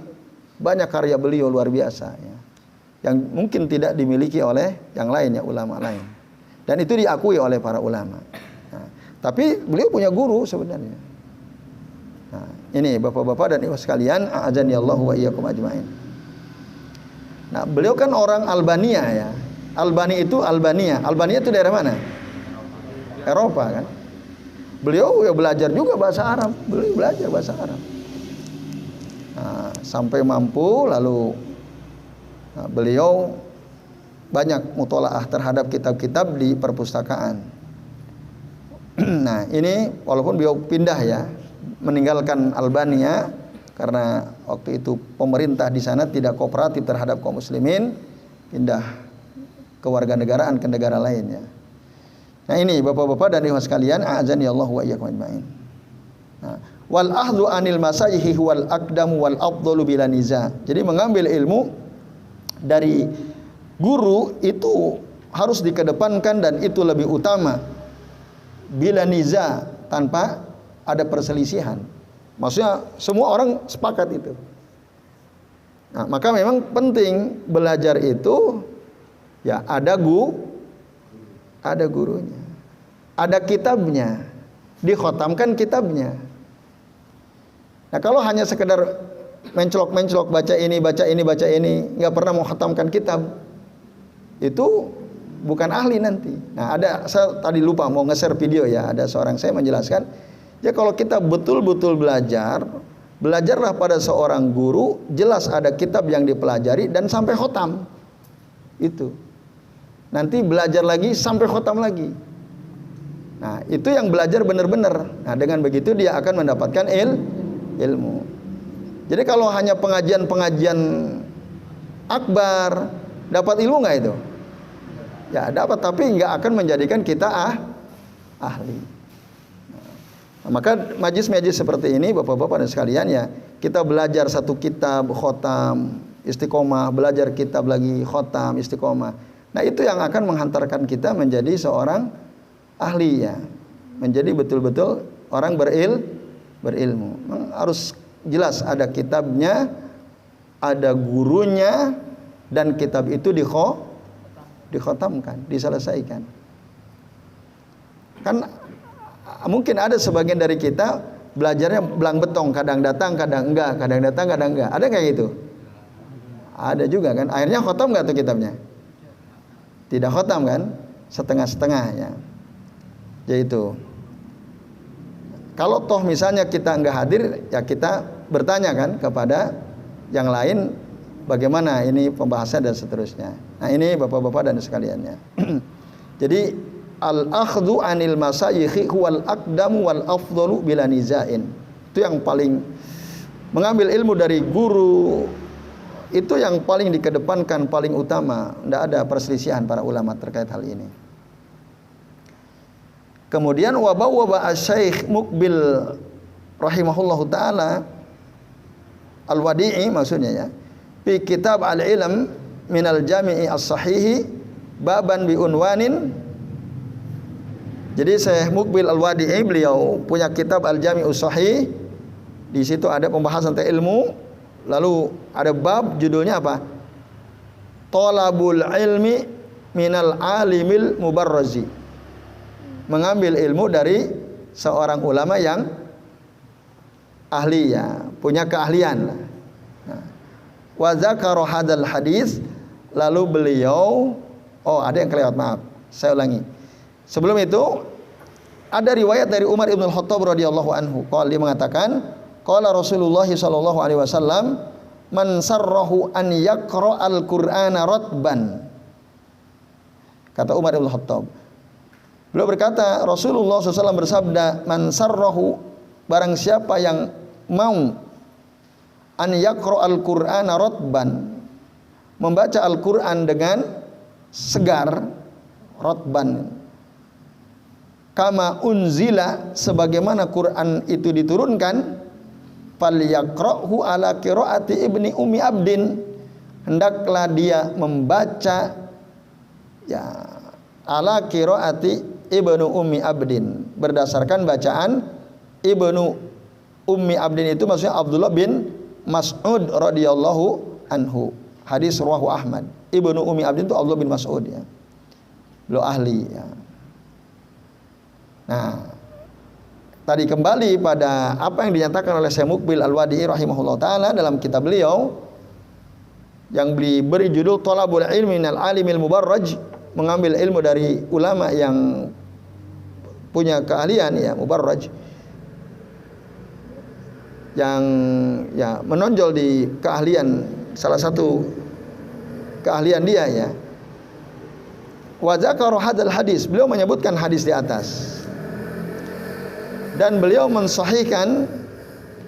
banyak karya beliau luar biasa ya, yang mungkin tidak dimiliki oleh yang lain ya, ulama lain. Dan itu diakui oleh para ulama. Nah, tapi beliau punya guru sebenarnya. Nah, ini bapak-bapak dan ibu sekalian, a'adzanillahu wa iyyakum ajmain. Nah, beliau kan orang Albania ya. Albania itu daerah mana? Eropa kan. Beliau ya belajar juga bahasa Arab. Beliau belajar bahasa Arab. Nah, sampai mampu, lalu beliau banyak mutolaah terhadap kitab-kitab di perpustakaan. Nah, ini walaupun beliau pindah ya, meninggalkan Albania karena waktu itu pemerintah di sana tidak kooperatif terhadap kaum muslimin, pindah kewarganegaraan ke negara lain ya. Nah, ini bapak-bapak dan ibu sekalian, a'adzanillahu wa iyyakum ajmain. Nah, wal ahdhu anil masayikhi wal aqdamu wal afdalu bila niza. Jadi mengambil ilmu dari guru itu harus dikedepankan dan itu lebih utama bila niza, tanpa ada perselisihan. Maksudnya semua orang sepakat itu. Nah, maka memang penting belajar itu ya ada gurunya, ada kitabnya, dikhotamkan kitabnya. Nah, kalau hanya sekedar mencelok-mencelok baca ini, nggak pernah mengkhatamkan kitab, itu bukan ahli nanti. Nah, saya tadi lupa mau nge-share video ya, ada seorang saya menjelaskan, ya kalau kita betul-betul belajarlah pada seorang guru, jelas ada kitab yang dipelajari dan sampai khotam. Itu. Nanti belajar lagi sampai khotam lagi. Nah, itu yang belajar benar-benar. Nah, dengan begitu dia akan mendapatkan ilmu. Jadi kalau hanya pengajian akbar, dapat ilmu nggak itu? Ya dapat, tapi nggak akan menjadikan kita ahli. Nah, maka majlis-majlis seperti ini, bapak-bapak dan sekalian ya, kita belajar satu kitab khotam, istiqomah, belajar kitab lagi khotam, istiqomah. Nah, itu yang akan menghantarkan kita menjadi seorang ahli ya, menjadi betul-betul orang berilmu. Harus jelas ada kitabnya, ada gurunya, dan kitab itu dikhotamkan, diselesaikan. Kan mungkin ada sebagian dari kita belajarnya belang betong, kadang datang, kadang enggak, kadang datang, kadang enggak. Ada kayak gitu? Ada juga kan. Akhirnya khotam enggak tuh kitabnya? Tidak khotam kan? Setengah-setengah ya. Yaitu. Kalau toh misalnya kita enggak hadir, ya kita bertanya kan kepada yang lain bagaimana ini pembahasan dan seterusnya. Nah, ini Bapak-bapak dan sekaliannya. Jadi al-akhdhu anil masayikhi huwal aqdamu wal afdalu bila nizain. Itu yang paling, mengambil ilmu dari guru itu yang paling dikedepankan, paling utama. Tidak ada perselisihan para ulama terkait hal ini. Kemudian wabawwa asy-syaikh Muqbil rahimahullahu taala al-Wadi'i maksudnya ya, fi kitab al-ilm minal jami'i as-sahihi baban bi unwanin. Jadi Syekh Muqbil Al-Wadi'i beliau punya kitab Al-Jami'us Shahih. Di situ ada pembahasan tentang ilmu. Lalu ada bab judulnya apa? Thalabul ilmi minal alimil mubarrazi. Mengambil ilmu dari seorang ulama yang ahli ya, punya keahlian. Wa dzakara hadzal hadis, lalu beliau, ada yang kelewat, maaf. Saya ulangi. Sebelum itu ada riwayat dari Umar ibn al-Khattab radhiyallahu anhu. Dia mengatakan, qala Rasulullah sallallahu alaihi wasallam, man sarrahu an yaqra al-Qur'ana ratban. Kata Umar ibn al-Khattab. Beliau berkata, Rasulullah SAW bersabda, man sarrahu, barang siapa yang mau an yaqra al-Qur'ana ratban, membaca Al-Qur'an dengan segar, ratban, kama unzila, sebagaimana Quran itu diturunkan, falyaqra'hu ala qiraati ibni ummi abdin, hendaklah dia membaca ya ala qiraati ibnu ummi abdin, berdasarkan bacaan ibnu ummi abdin, itu maksudnya Abdullah bin Mas'ud radhiyallahu anhu. Hadis rawahu Ahmad. Ibnu ummi abdin itu Abdullah bin Mas'ud ya. Beliau ahli ya. Nah, tadi kembali pada apa yang dinyatakan oleh Syekh Muqbil Al-Wadi'i rahimahullah ta'ala dalam kitab beliau yang diberi judul Thalabul ilmi minal alimil mubarraj, mengambil ilmu dari ulama yang punya keahlian ya, mubarraj, yang ya menonjol di keahlian, salah satu keahlian dia ya. Wa dzakara hadzal hadis, beliau menyebutkan hadis di atas. Dan beliau mensahihkan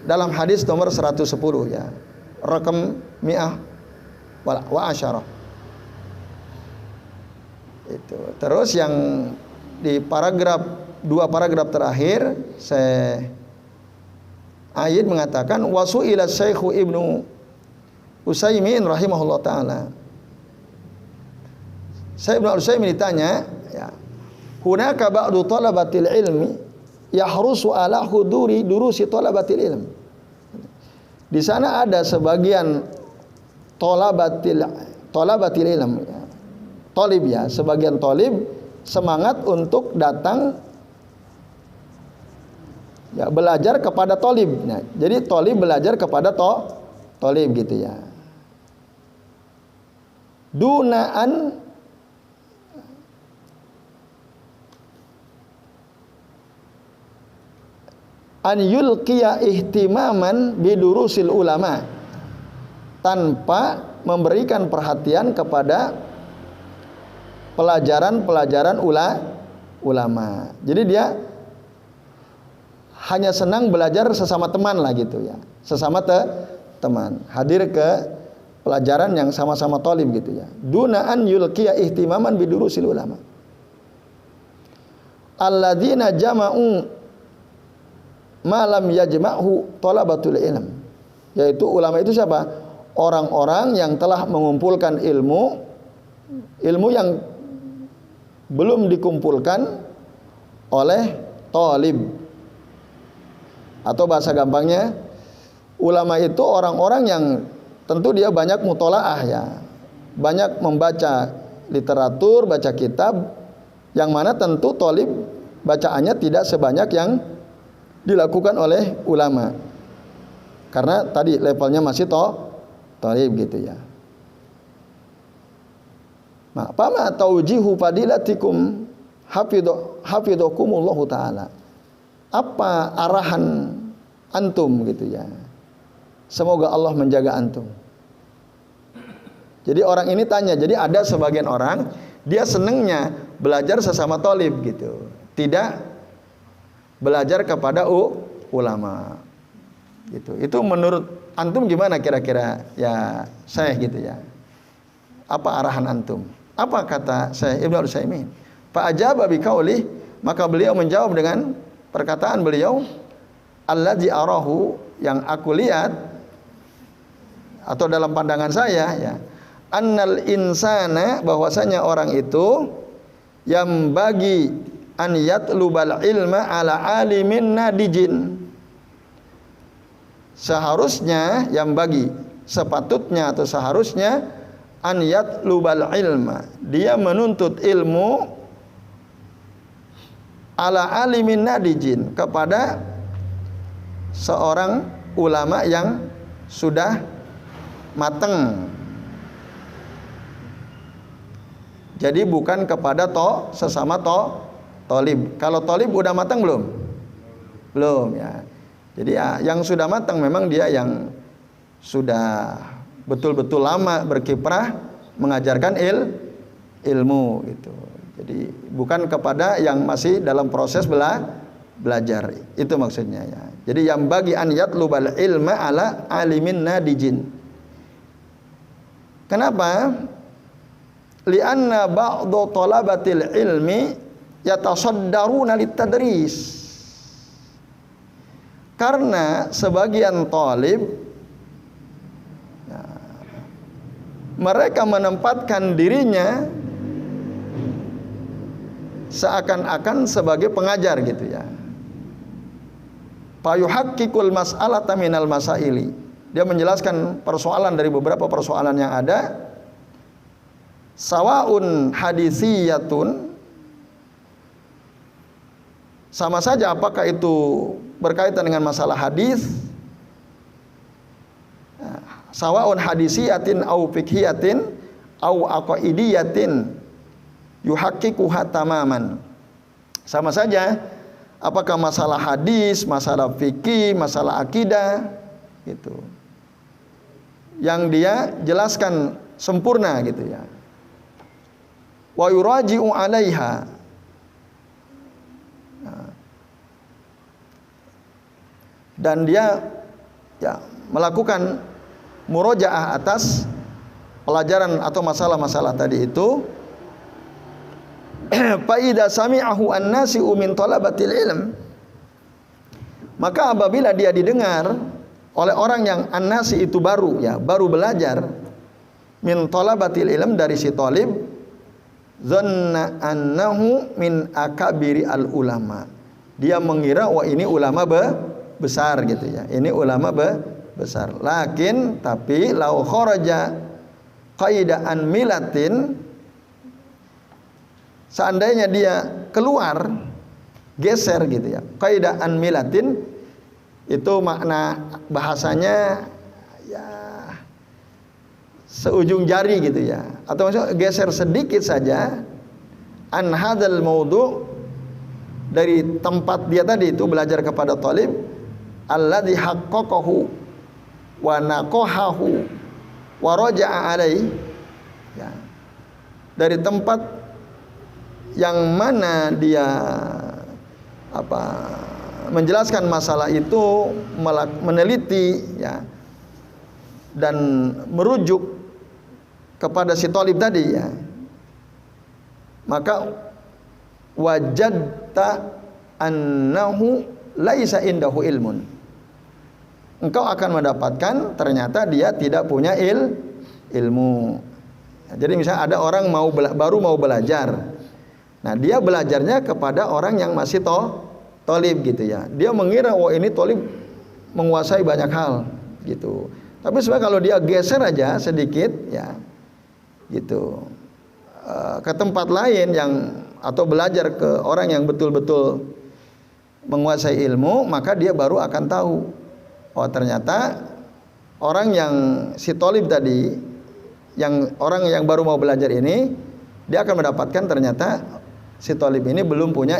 dalam hadis nomor 110 ya. Rakam mi'ah wa asyarah. Itu. Terus yang di dua paragraf terakhir, Syekh Ayyid mengatakan wasu'ila Syekh Ibnu Utsaimin rahimahullah taala. Syekh Ibnu Utsaimin ditanya ya, hunaka ba'du talabatil ilmi yahrusu ala huduri durusi talabatil ilm. Di sana ada sebagian talabatil ilm ya. Talib ya, sebagian talib semangat untuk datang ya, belajar kepada talib. Nah, jadi talib belajar kepada talib gitu ya. Dunaan an yulqiya ihtimaman bidurusil ulama, tanpa memberikan perhatian kepada pelajaran-pelajaran ulama. Jadi dia hanya senang belajar sesama teman lah gitu ya, sesama teman, hadir ke pelajaran yang sama-sama thalib gitu ya. Dunaan yulqiya ihtimaman bidurusil ulama alladzina jama'u malam yajma'hu talabatul ilm, yaitu ulama itu siapa? Orang-orang yang telah mengumpulkan ilmu yang belum dikumpulkan oleh talib. Atau bahasa gampangnya, ulama itu orang-orang yang tentu dia banyak mutolaah ya, banyak membaca literatur, baca kitab, yang mana tentu talib bacaannya tidak sebanyak yang dilakukan oleh ulama. Karena tadi levelnya masih thalib gitu ya. Nah, fama taujihu fadilatikum hafidhakumullahu taala. Apa arahan antum gitu ya. Semoga Allah menjaga antum. Jadi orang ini tanya, jadi ada sebagian orang dia senengnya belajar sesama thalib gitu. Tidak belajar kepada ulama. Gitu. Itu menurut antum gimana kira-kira ya saya gitu ya. Apa arahan antum? Apa kata saya Ibnu Utsaimin? Fa ajaba biqauli, maka beliau menjawab dengan perkataan beliau, allazi arahu, yang aku lihat atau dalam pandangan saya ya, annal insana, bahwasanya orang itu yang bagi an yatlubal ilma ala alimin nadijin, seharusnya yang bagi, sepatutnya atau seharusnya an yatlubal ilma, dia menuntut ilmu ala alimin nadijin, kepada seorang ulama yang sudah mateng. Jadi bukan kepada sesama thalib. Kalau thalib udah matang belum? Belum ya. Jadi ya, yang sudah matang memang dia yang sudah betul-betul lama berkiprah mengajarkan ilmu gitu. Jadi bukan kepada yang masih dalam proses belajar. Itu maksudnya ya. Jadi yang bagi an yatlubal ilma ala alimin nadijin. Kenapa? Lianna ba'du talabatil ilmi yatasaddaruna litadris. Karena sebagian talib mereka menempatkan dirinya seakan-akan sebagai pengajar gitu ya. Fayuhaqqiqul mas'alata minal masaili. Dia menjelaskan persoalan dari beberapa persoalan yang ada. Sawaun hadisiyatun, sama saja apakah itu berkaitan dengan masalah hadis, sawaun hadisiyatin au fikhiyatin au aqaidiyatin yuhaqqiquha tamaman. Sama saja apakah masalah hadis, masalah fikih, masalah akidah gitu, yang dia jelaskan sempurna gitu ya. Wa yuraji'u 'alaiha, dan dia ya melakukan murojaah atas pelajaran atau masalah-masalah tadi itu. Fa idza sami'ahu an-nasi'u min talabatil ilm, maka apabila dia didengar oleh orang yang an-nasi itu baru ya, baru belajar, min talabatil ilm, dari si talib, zanna annahu min akabiri al ulama, dia mengira wah ini ulama besar gitu ya, ini ulama besar. Lakin tapi lau kharaja qaidaan milatin, seandainya dia keluar geser gitu ya, qaidaan milatin itu makna bahasanya ya seujung jari gitu ya, atau maksudnya geser sedikit saja an hadzal maudhu, dari tempat dia tadi itu belajar kepada talib, alladzi haqqaqahu wa naqahahu wa raja'a alaihi ya, dari tempat yang mana dia menjelaskan masalah itu, meneliti ya, dan merujuk kepada si talib tadi ya, maka wajadta annahu laisa indahu ilmun, engkau akan mendapatkan ternyata dia tidak punya ilmu. Jadi misalnya ada orang baru mau belajar, nah dia belajarnya kepada orang yang masih talib gitu ya, dia mengira wah ini talib menguasai banyak hal gitu. Tapi sebenarnya kalau dia geser aja sedikit ya gitu, ke tempat lain yang atau belajar ke orang yang betul-betul menguasai ilmu, maka dia baru akan tahu, oh ternyata orang yang si tolib tadi, yang orang yang baru mau belajar ini, dia akan mendapatkan ternyata si tolib ini belum punya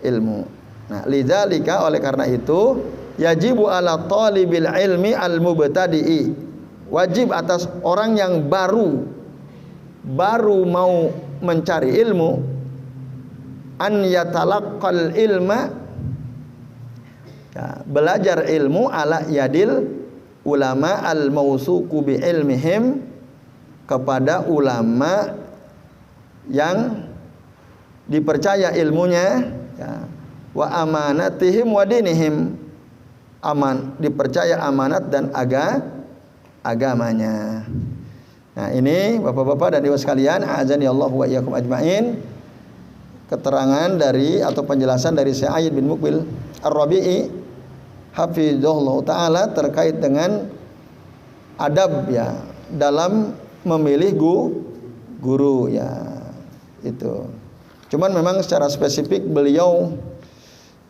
ilmu. Nah, lidzalika, oleh karena itu, yajibu ala talibil ilmi al mubtadi'i, wajib atas orang yang baru mau mencari ilmu, an yatalaqqal ilma, ya, belajar ilmu ala yadil ulama al mausuqu bi ilmihim, kepada ulama yang dipercaya ilmunya, ya, wa amanatihim wa dinihim, dipercaya amanat dan agamanya. Nah, ini Bapak-bapak dan Ibu sekalian, azani Allah wa iyyakum ajmain, keterangan dari atau penjelasan dari Sa'id bin Muqbil Ar-Rabi'i hafizahullah taala terkait dengan adab, ya, dalam memilih guru, ya, itu. Cuman memang secara spesifik beliau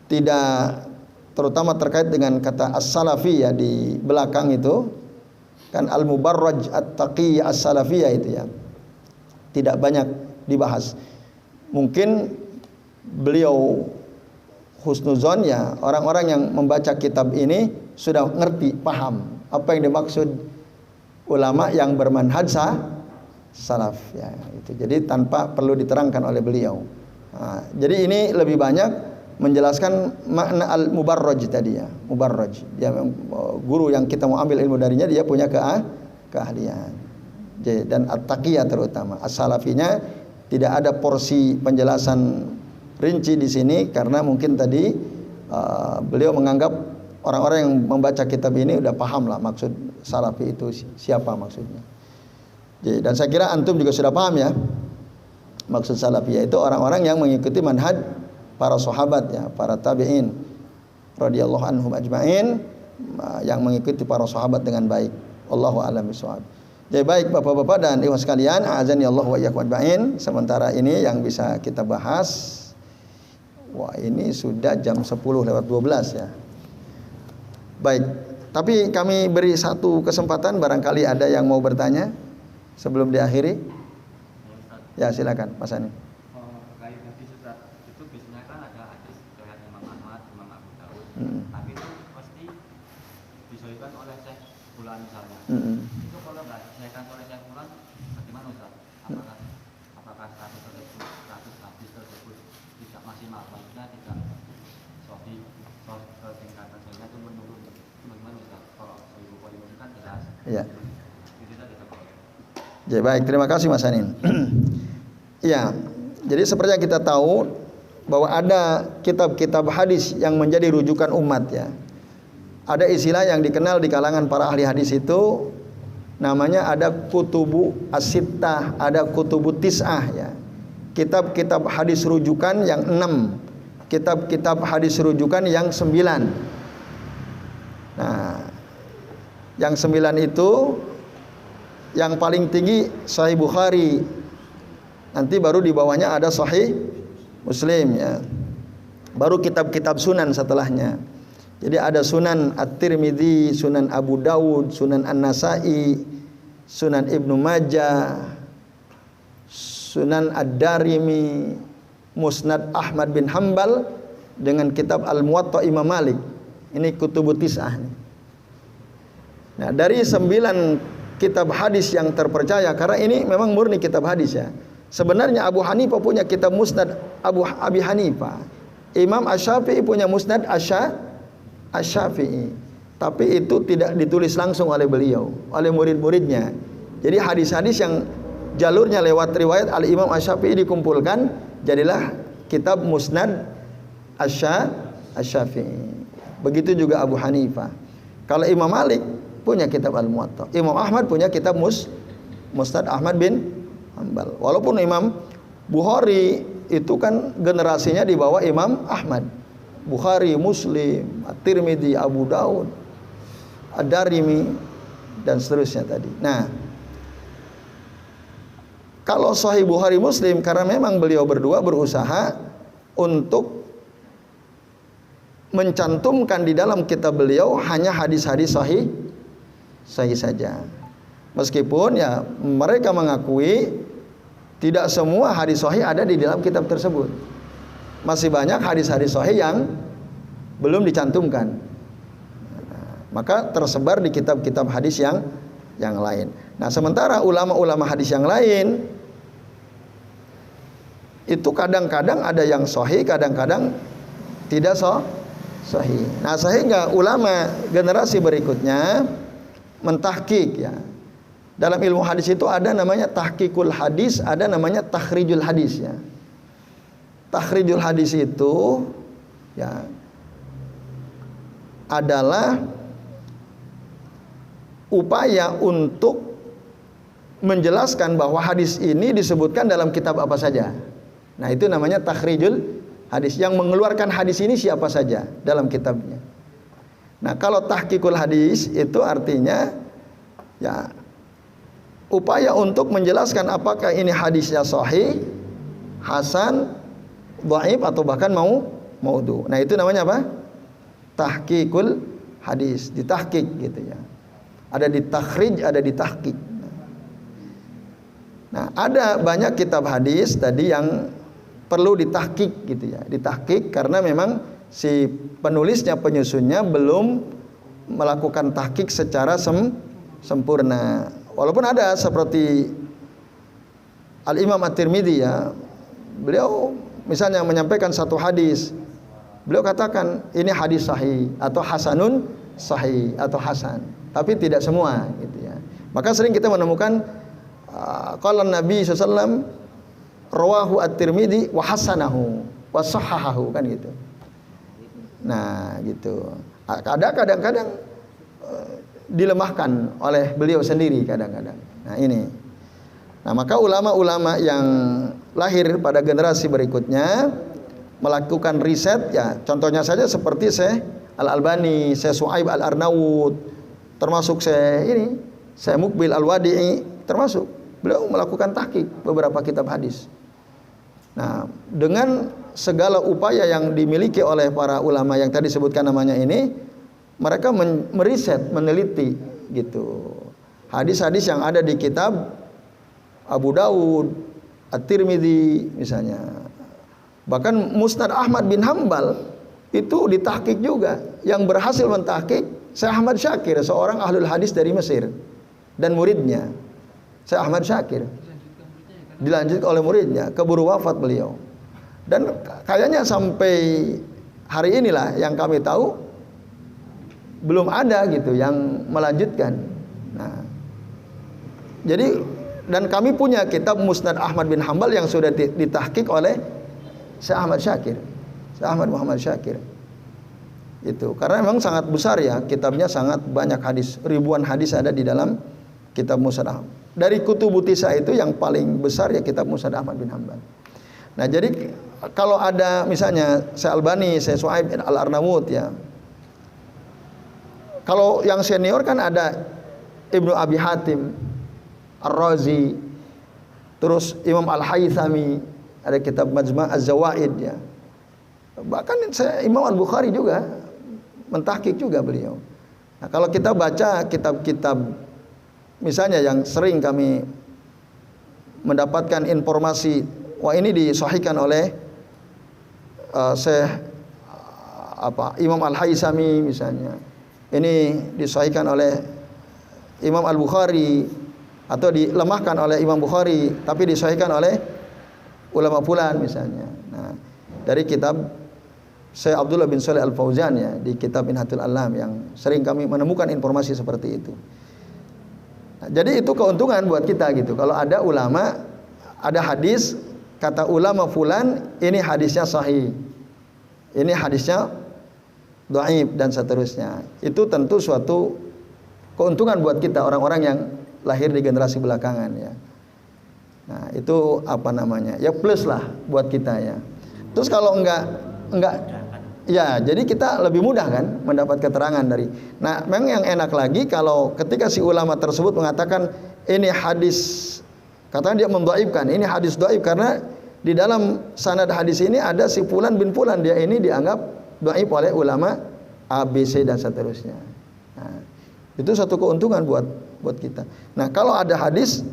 tidak, terutama terkait dengan kata as-salafi, ya, di belakang itu kan al-mubarraj at-taqi as-salafiyah itu, ya, tidak banyak dibahas. Mungkin beliau husnuzon, ya, orang-orang yang membaca kitab ini sudah ngerti, paham apa yang dimaksud ulama yang bermanhaj salaf, ya, itu. Jadi tanpa perlu diterangkan oleh beliau. Nah, jadi ini lebih banyak menjelaskan makna al-mubarraj tadi, ya, mubarraj. Dia guru yang kita mau ambil ilmu darinya, dia punya keahlian. Dan at-taqiyah terutama. As-salafinya tidak ada porsi penjelasan rinci di sini karena mungkin tadi beliau menganggap orang-orang yang membaca kitab ini udah paham lah maksud salafi itu siapa maksudnya. Dan saya kira antum juga sudah paham, ya, maksud salafi, yaitu orang-orang yang mengikuti manhaj para sahabat, ya, para tabi'in radhiyallahu anhum ajmain, yang mengikuti para sahabat dengan baik. Wallahu a'lam bishawab. Jadi baik Bapak-bapak dan Ibu sekalian, azani Allah wa iyyakum ajmain. Sementara ini yang bisa kita bahas, wah ini sudah jam 10:12, ya. Baik, tapi kami beri satu kesempatan, barangkali ada yang mau bertanya sebelum diakhiri. Ya, silakan Mas Ani. Tapi itu pasti disesuaikan oleh Syekh Fulan misalnya. Itu kalau nggak disesuaikan oleh Syekh Fulan, bagaimana Ustaz? Apakah status hadis tersebut tidak maksimal, maksudnya tidak sahih, tingkatan sahihnya itu menurun? Bagaimana Ustaz? Kalau Sahih Bukhari itu kan jelas. Iya. Itu tadi. Ya, baik, terima kasih Mas Anin. Iya. Jadi seperti yang kita tahu bahwa ada kitab-kitab hadis yang menjadi rujukan umat, ya. Ada istilah yang dikenal di kalangan para ahli hadis itu, namanya ada kutubu as-sittah, ada kutubu tis'ah, ya. Kitab-kitab hadis rujukan yang 6, kitab-kitab hadis rujukan yang 9. Nah, yang 9 itu yang paling tinggi Sahih Bukhari. Nanti baru di bawahnya ada Sahih Muslim, ya. Baru kitab-kitab sunan setelahnya. Jadi ada Sunan At-Tirmidzi, Sunan Abu Dawud, Sunan An-Nasa'i, Sunan Ibnu Majah, Sunan Ad-Darimi, Musnad Ahmad bin Hanbal, dengan kitab Al-Muwatta Imam Malik. Ini kutubut tis'ah. Nah, dari 9 kitab hadis yang terpercaya, karena ini memang murni kitab hadis, ya. Sebenarnya Abu Hanifah punya kitab Musnad Abi Hanifah. Imam Asy-Syafi'i punya Musnad Asy-Syafi'i. Tapi itu tidak ditulis langsung oleh beliau, oleh murid-muridnya. Jadi hadis-hadis yang jalurnya lewat riwayat Al-Imam Asy-Syafi'i dikumpulkan, jadilah kitab Musnad Asy-Syafi'i. Begitu juga Abu Hanifah. Kalau Imam Malik punya kitab Al-Muwatta. Imam Ahmad punya kitab Musnad Ahmad bin Hanbal. Walaupun Imam Bukhari itu kan generasinya di bawah Imam Ahmad. Bukhari, Muslim, At-Tirmidzi, Abu Dawud, Ad-Darimi, dan seterusnya tadi. Nah, Kalau Sahih Bukhari Muslim, karena memang beliau berdua berusaha untuk mencantumkan di dalam kitab beliau hanya hadis-hadis sahih saja. Meskipun ya mereka mengakui tidak semua hadis sahih ada di dalam kitab tersebut. Masih banyak hadis-hadis sahih yang belum dicantumkan. Maka tersebar di kitab-kitab hadis yang lain. Nah, sementara ulama-ulama hadis yang lain itu kadang-kadang ada yang sahih, kadang-kadang tidak sahih. Nah, sehingga ulama generasi berikutnya mentahqiq ya. Dalam ilmu hadis itu ada namanya tahqiqul hadis, ada namanya takhrijul hadis ya. Takhrijul hadis itu ya adalah upaya untuk menjelaskan bahwa hadis ini disebutkan dalam kitab apa saja. Nah, itu namanya takhrijul hadis, yang mengeluarkan hadis ini siapa saja dalam kitabnya. Nah, kalau tahqiqul hadis itu artinya ya upaya untuk menjelaskan apakah ini hadisnya sahih, hasan, dhaif atau bahkan maudhu. Nah, itu namanya apa? Tahqiqul hadis, ditahqiq gitu ya. Ada di takhrij, ada di tahqiq. Nah, ada banyak kitab hadis tadi yang perlu ditahqiq gitu ya. Ditahqiq karena memang si penulisnya, penyusunnya belum melakukan tahqiq secara sempurna. Walaupun ada seperti Al-Imam At-Tirmidzi ya, beliau misalnya menyampaikan satu hadis, beliau katakan ini hadis sahih atau hasanun sahih atau hasan, tapi tidak semua gitu ya. Maka sering kita menemukan qala Nabi SAW rawahu At-Tirmidzi wa hasanahu wa sahahahu, kan gitu. Nah, gitu. Ada kadang-kadang dilemahkan oleh beliau sendiri kadang-kadang. Nah, ini. Nah, maka ulama-ulama yang lahir pada generasi berikutnya melakukan riset ya, contohnya saja seperti Syekh Al-Albani, Syekh Su'aib Al-Arnaud, termasuk Syekh Muqbil Al-Wadi'i, termasuk beliau melakukan tahqiq beberapa kitab hadis. Nah, dengan segala upaya yang dimiliki oleh para ulama yang tadi sebutkan namanya ini, mereka meriset, meneliti gitu hadis-hadis yang ada di kitab Abu Daud, At-Tirmidzi misalnya. Bahkan Musnad Ahmad bin Hambal itu ditahqiq juga. Yang berhasil mentahqiq Syekh Ahmad Syakir, seorang ahlul hadis dari Mesir, dan muridnya Syekh Ahmad Syakir. Dilanjutkan oleh muridnya, keburu wafat beliau. Dan kayaknya sampai hari inilah yang kami tahu belum ada gitu yang melanjutkan. Nah, jadi dan kami punya kitab Musnad Ahmad bin Hambal yang sudah ditahqiq oleh Syekh Ahmad Syakir, Syekh Ahmad Muhammad Syakir. Itu karena memang sangat besar ya, kitabnya sangat banyak hadis, ribuan hadis ada di dalam kitab Musnad Ahmad. Dari Kutubu Tis'a itu yang paling besar ya kitab Musnad Ahmad bin Hambal. Nah, jadi kalau ada misalnya Syekh Albani, Syekh Su'aib Al-Arnaud ya. Kalau yang senior kan ada Ibnu Abi Hatim Ar-Razi, terus Imam Al-Haythami, ada kitab Majma' Az-Zawaid ya. Bahkan Imam Al-Bukhari juga mentahqiq juga beliau. Nah, kalau kita baca kitab-kitab misalnya yang sering kami mendapatkan informasi, wah ini disahihkan oleh Syekh Imam Al-Haythami misalnya. Ini disahihkan oleh Imam Al-Bukhari atau dilemahkan oleh Imam Bukhari tapi disahihkan oleh ulama fulan misalnya. Nah, dari kitab Syekh Abdullah bin Shalih Al-Fauzan ya, di kitab Minhatul Alam yang sering kami menemukan informasi seperti itu. Nah, jadi itu keuntungan buat kita gitu. Kalau ada ulama, ada hadis kata ulama fulan ini hadisnya sahih, ini hadisnya dhaif dan seterusnya. Itu tentu suatu keuntungan buat kita orang-orang yang lahir di generasi belakangan ya. Nah, itu apa namanya? Ya plus lah buat kita ya. Terus kalau enggak ya, jadi kita lebih mudah kan mendapat keterangan dari. Nah, memang yang enak lagi kalau ketika si ulama tersebut mengatakan ini hadis Katanya dia mendhaifkan. Ini hadis dhaif karena di dalam sanad hadis ini ada si Fulan bin Fulan, dia ini dianggap dhaif oleh ulama A, B, C dan seterusnya. Nah, itu satu keuntungan buat kita. Nah, kalau ada hadis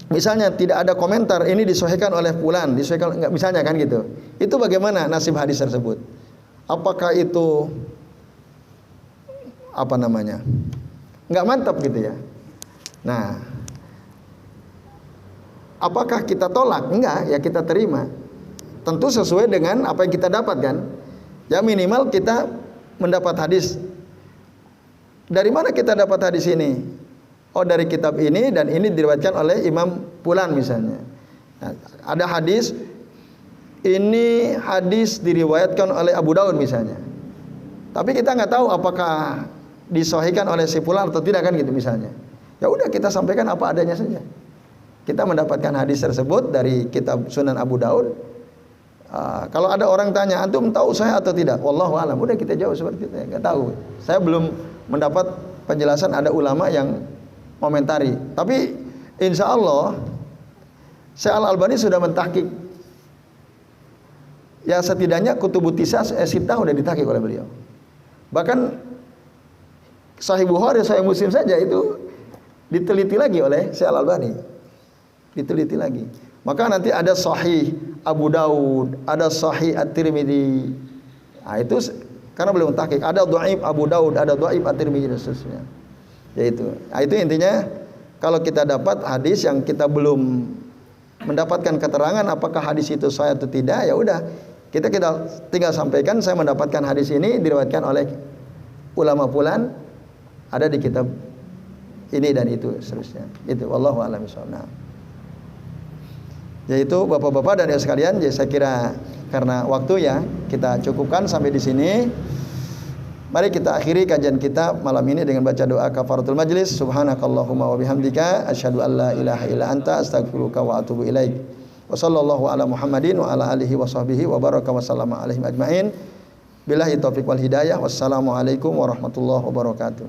misalnya tidak ada komentar ini disahihkan oleh fulan, disahihkan enggak misalnya kan gitu. Itu bagaimana nasib hadis tersebut? Apakah itu enggak mantap gitu ya. Nah, apakah kita tolak? Enggak, ya kita terima. Tentu sesuai dengan apa yang kita dapatkan. Ya minimal kita mendapat hadis. Dari mana kita dapat hadis ini? Oh, dari kitab ini dan ini diriwayatkan oleh Imam Fulan misalnya. Nah, ada hadis, ini hadis diriwayatkan oleh Abu Daud misalnya. Tapi kita nggak tahu apakah disahihkan oleh si Fulan atau tidak kan gitu misalnya. Ya udah kita sampaikan apa adanya saja. Kita mendapatkan hadis tersebut dari kitab Sunan Abu Daud. Kalau ada orang tanya, antum tahu saya atau tidak? Wallahu a'lam. Udah kita jawab seperti itu. Nggak tahu. Saya belum mendapat penjelasan ada ulama yang komentari. Tapi insya Allah Syekh Al-Albani sudah mentahqiq. Ya setidaknya kutubut tisas sittah sudah ditahqiq oleh beliau. Bahkan Sahih Bukhari, Sahih Muslim saja itu diteliti lagi oleh Syekh Al-Albani. Diteliti lagi. Maka nanti ada Sahih Abu Daud, ada Sahih At-Tirmidzi. Nah, itu karena belum tahqiq. Ada dhaif Abu Daud, ada dhaif At-Tirmidzi dan seterusnya. Yaitu. Nah, itu intinya kalau kita dapat hadis yang kita belum mendapatkan keterangan apakah hadis itu sahih atau tidak, ya udah kita tinggal sampaikan saya mendapatkan hadis ini diriwayatkan oleh ulama fulan, ada di kitab ini dan itu seterusnya. Itu wallahu a'lam bishawab. Yaitu bapak-bapak dan ibu sekalian, jadi saya kira karena waktu ya kita cukupkan sampai di sini. Mari kita akhiri kajian kita malam ini dengan baca doa kafaratul majlis. Subhanakallahumma wa bihamdika asyhadu an la ilaha illa anta astaghfiruka wa atubu ilaik. Wa sallallahu ala Muhammadin wa ala alihi wa sahbihi wa baraka wa sallama alaihim ajmain. Billahi taufiq wal hidayah. Wassalamualaikum warahmatullahi wabarakatuh.